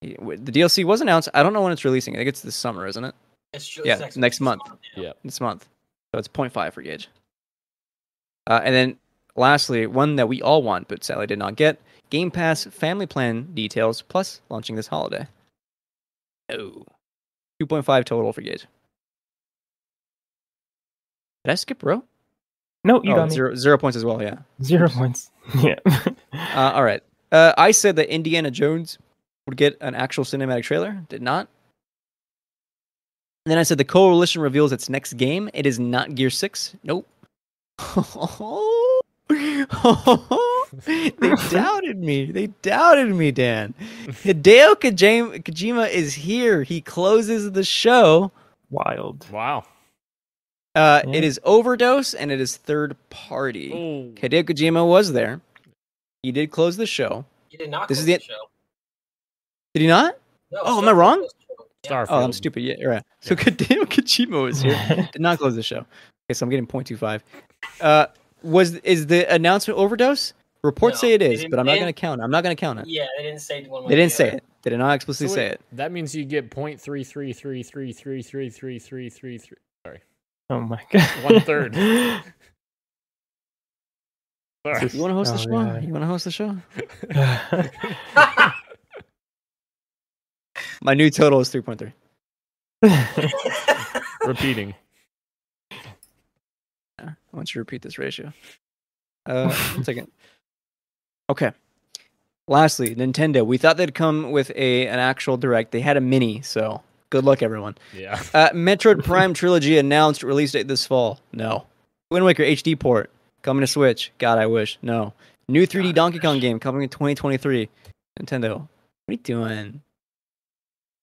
The DLC was announced. I don't know when it's releasing. I think it's this summer, isn't it? It's next month. Yeah. This month. So it's 0.5 for Gage. And then lastly, one that we all want, but sadly did not get, Game Pass Family Plan details, plus launching this holiday. Oh. 2.5 total for Gage. Did I skip row? No, you got me. 0 points as well, yeah. 0 points. Yeah. All right. I said that Indiana Jones would get an actual cinematic trailer. Did not. And then I said the Coalition reveals its next game. It is not Gear 6. Nope. They doubted me. They doubted me, Dan. Hideo Kojima is here. He closes the show. Wild. Wow. It is Overdose, and it is third party. Ooh. Hideo Kojima was there. He did close the show. He did not This close is the show. Did he not? No, Oh, am I wrong? Starfield. Oh, I'm stupid. Yeah, right. So Hideo Kojima was here. Did not close the show. Okay, so I'm getting 0.25. Is the announcement Overdose? Reports say it is, but I'm not going to count it. I'm not going to count it. Yeah, they didn't say one way. They didn't say it. They did not explicitly say it. That means you get 0.33333333333. Sorry. Oh my God. 1/3. Sorry. You want to host the show? Yeah. You want to host the show? My new total is 3.3. Repeating. Yeah, I want you to repeat this ratio. 1 second. Okay. Lastly, Nintendo. We thought they'd come with an actual direct. They had a mini, so good luck, everyone. Yeah. Metroid Prime Trilogy announced release date this fall. No. Wind Waker HD port coming to Switch. God, I wish. No. New 3D Donkey Kong game coming in 2023. Nintendo, what are you doing?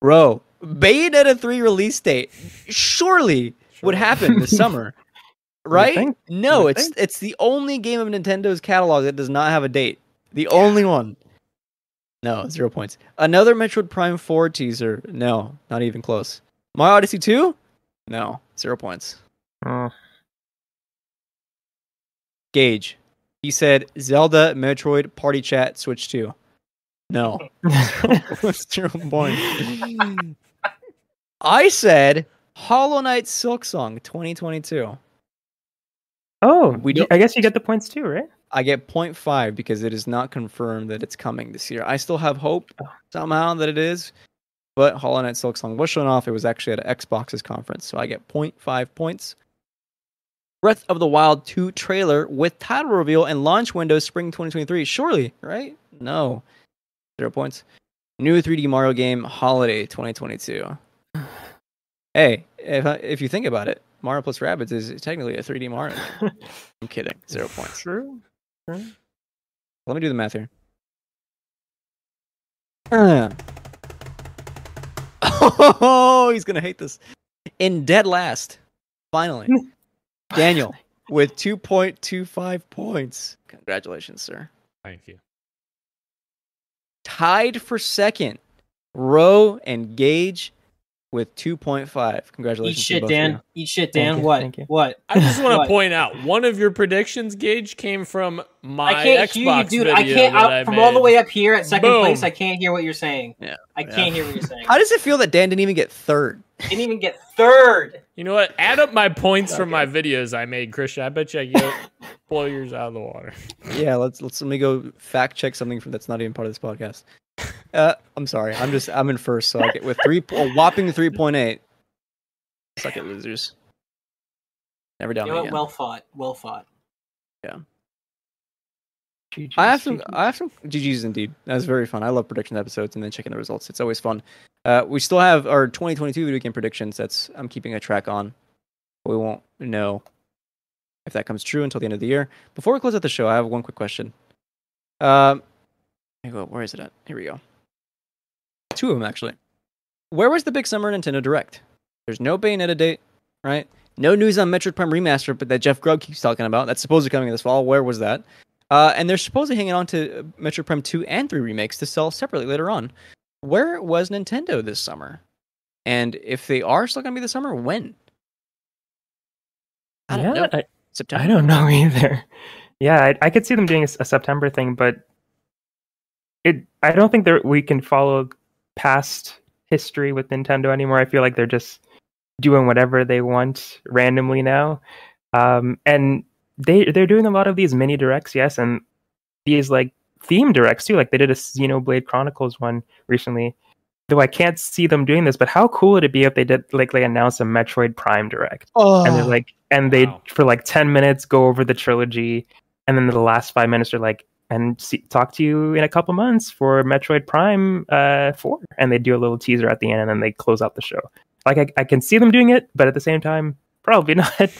Bro, Bayonetta 3 release date surely would happen this summer. Right? No, it's the only game of Nintendo's catalog that does not have a date. The only one. No, 0 points. Another Metroid Prime 4 teaser. No, not even close. Mario Odyssey 2? No, 0 points. Gage. He said Zelda, Metroid, Party Chat, Switch 2. No. 0 points. I said Hollow Knight Silksong 2022. Oh, I guess you get the points too, right? I get 0.5 because it is not confirmed that it's coming this year. I still have hope somehow that it is, but Hollow Knight Silksong was shown off. It was actually at Xbox's conference, so I get 0.5 points. Breath of the Wild 2 trailer with title reveal and launch window spring 2023. Surely, right? No. 0 points. New 3D Mario game holiday 2022. Hey, if you think about it, Mario plus Rabbids is technically a 3D Mario game. I'm kidding. 0 points. True. Let me do the math here. Oh, he's gonna hate this. In dead last, finally, Daniel with 2.25 points. Congratulations, sir. Thank you. Tied for second, Ro and Gage with 2.5. Congratulations. Eat shit, Dan. Eat shit, Dan. Thank you. What? I just want to point out one of your predictions, Gage, came from my Xbox hear you, dude. video I can't. that I From made. all the way up here at second Boom. place, I can't hear what you're saying. Yeah, I can't hear what you're saying. How does it feel that Dan didn't even get third? Didn't even get third. You know what? Add up my points from my videos I made, Christian. I bet you I get blow yours out of the water. Yeah, let me go fact check something that's not even part of this podcast. I'm sorry. I'm in first, so I get with a whopping 3.8. Suck it, losers. Never down again. Well fought. Well fought. Yeah. GGs, I have some GGs indeed. That was very fun. I love prediction episodes and then checking the results. It's always fun. We still have our 2022 video game predictions. I'm keeping a track on. We won't know if that comes true until the end of the year. Before we close out the show, I have one quick question. Where is it at? Here we go. Two of them actually. Where was the big summer Nintendo Direct? There's no Bayonetta date, right? No news on Metroid Prime Remaster, but that Jeff Grubb keeps talking about. That's supposedly coming this fall. Where was that? And they're supposedly hanging on to Metroid Prime 2 and 3 remakes to sell separately later on. Where was Nintendo this summer? And if they are still going to be this summer, when? I don't know. September? I don't know either. Yeah, I could see them doing a September thing, but I don't think we can follow past history with Nintendo anymore. I feel like they're just doing whatever they want randomly now. And they're doing a lot of these mini directs, yes, and these like theme directs too. Like they did a Xenoblade Chronicles one recently. Though I can't see them doing this, but how cool would it be if they did like they announced a Metroid Prime direct? Oh, and they're like, they for like 10 minutes go over the trilogy, and then the last 5 minutes are like, talk to you in a couple months for Metroid Prime 4, and they do a little teaser at the end, and then they close out the show. Like I can see them doing it, but at the same time, probably not.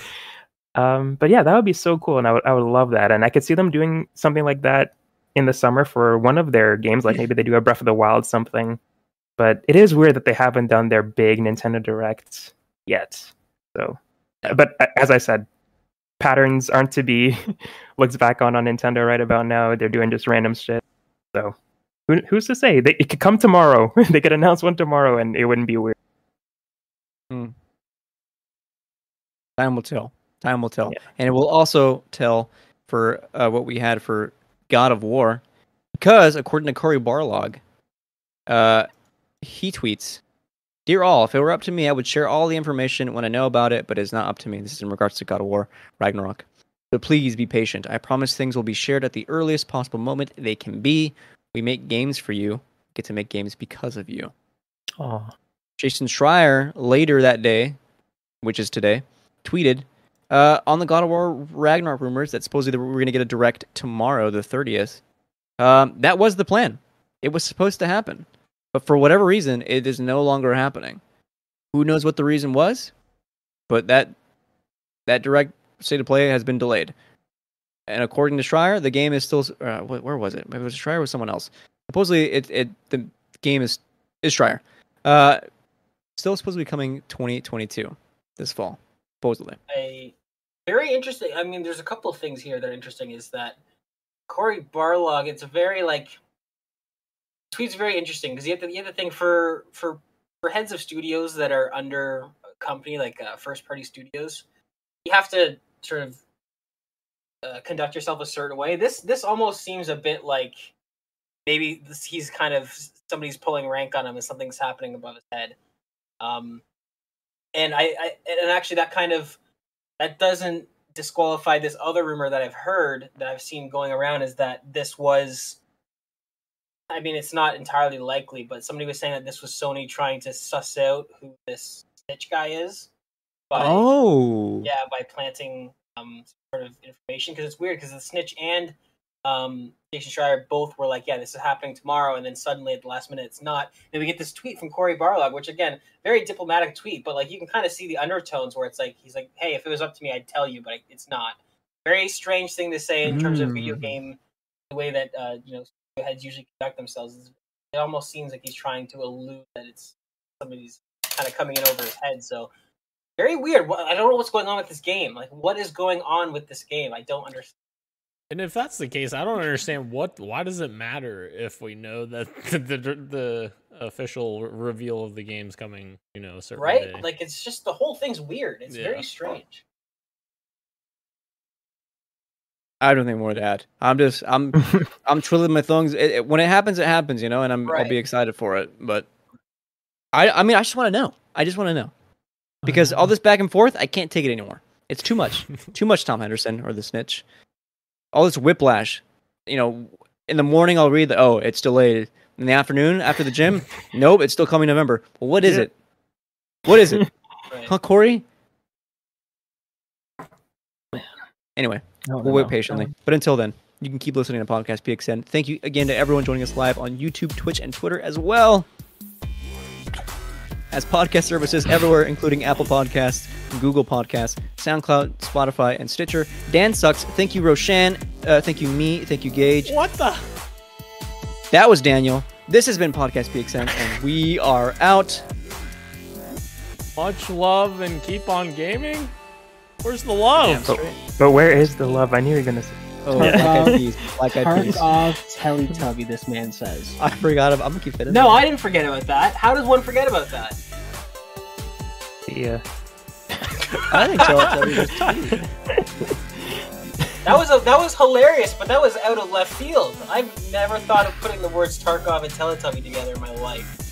But yeah, that would be so cool, and I would love that. And I could see them doing something like that in the summer for one of their games, like maybe they do a Breath of the Wild something. But it is weird that they haven't done their big Nintendo Directs yet. So, but as I said, patterns aren't to be looked back on Nintendo right about now. They're doing just random shit. So, who's to say? It could come tomorrow. They could announce one tomorrow, and it wouldn't be weird. Time will tell. Time will tell. Yeah. And it will also tell for what we had for God of War. Because, according to Cory Barlog, he tweets, "Dear all, if it were up to me, I would share all the information when I know about it, but it's not up to me." This is in regards to God of War Ragnarok. "So please be patient. I promise things will be shared at the earliest possible moment they can be. We make games for you. Get to make games because of you." Oh, Jason Schreier, later that day, which is today, tweeted on the God of War Ragnarok rumors that supposedly we're going to get a direct tomorrow, the 30th. That was the plan. It was supposed to happen. But for whatever reason, it is no longer happening. Who knows what the reason was? But that direct state of play has been delayed. And according to Schreier, the game is still... where was it? Maybe it was Schreier or someone else. Supposedly, the game is Schreier. Still supposed to be coming 2022, this fall, supposedly. Very interesting. I mean, there's a couple of things here that are interesting. Is that Cory Barlog? It's a very tweet's very interesting because you have to think for heads of studios that are under a company like first party studios, you have to sort of conduct yourself a certain way. This almost seems a bit like maybe he's kind of somebody's pulling rank on him and something's happening above his head. And actually that doesn't disqualify this other rumor that I've heard that I've seen going around is that this was, I mean, it's not entirely likely, but somebody was saying that this was Sony trying to suss out who this Snitch guy is. By planting sort of information, because it's weird because the Snitch and Jason Schreier both were like, yeah, this is happening tomorrow, and then suddenly at the last minute it's not. And we get this tweet from Cory Barlog, which again, very diplomatic tweet, but like you can kind of see the undertones where it's like he's like, hey, if it was up to me, I'd tell you, but it's not. Very strange thing to say in terms of video game, the way that heads usually conduct themselves. It almost seems like he's trying to allude that it's somebody's kind of coming in over his head. So very weird. I don't know what's going on with this game. Like, what is going on with this game? I don't understand. And if that's the case, I don't understand why does it matter if we know that the official reveal of the game's coming, a certain day. Like, it's just, the whole thing's weird. It's very strange. I don't think more to add. I'm twiddling my thumbs. When it happens, and I'll be excited for it. But I mean, I just want to know. Because all this back and forth, I can't take it anymore. It's too much. Too much Tom Henderson or the Snitch. All this whiplash. In the morning I'll read it's delayed. In the afternoon, after the gym, nope, it's still coming November. Well, what is it? What is it? Huh, Corey? Anyway, we'll wait patiently. But until then, you can keep listening to Podcast PXN. Thank you again to everyone joining us live on YouTube, Twitch, and Twitter as well as podcast services everywhere, including Apple Podcasts, Google Podcasts, SoundCloud, Spotify, and Stitcher. Dan Sucks. Thank you, Roshan. Thank you, me. Thank you, Gage. What the? That was Daniel. This has been Podcast PXN, and we are out. Much love and keep on gaming? Where's the love? But where is the love? I knew you were going to say. Turn off Teletubby, this man says. I forgot about. I'm gonna keep it. No, I didn't forget about that. How does one forget about that? Yeah. I think Teletubby That was hilarious, but that was out of left field. I've never thought of putting the words Tarkov and Teletubby together in my life.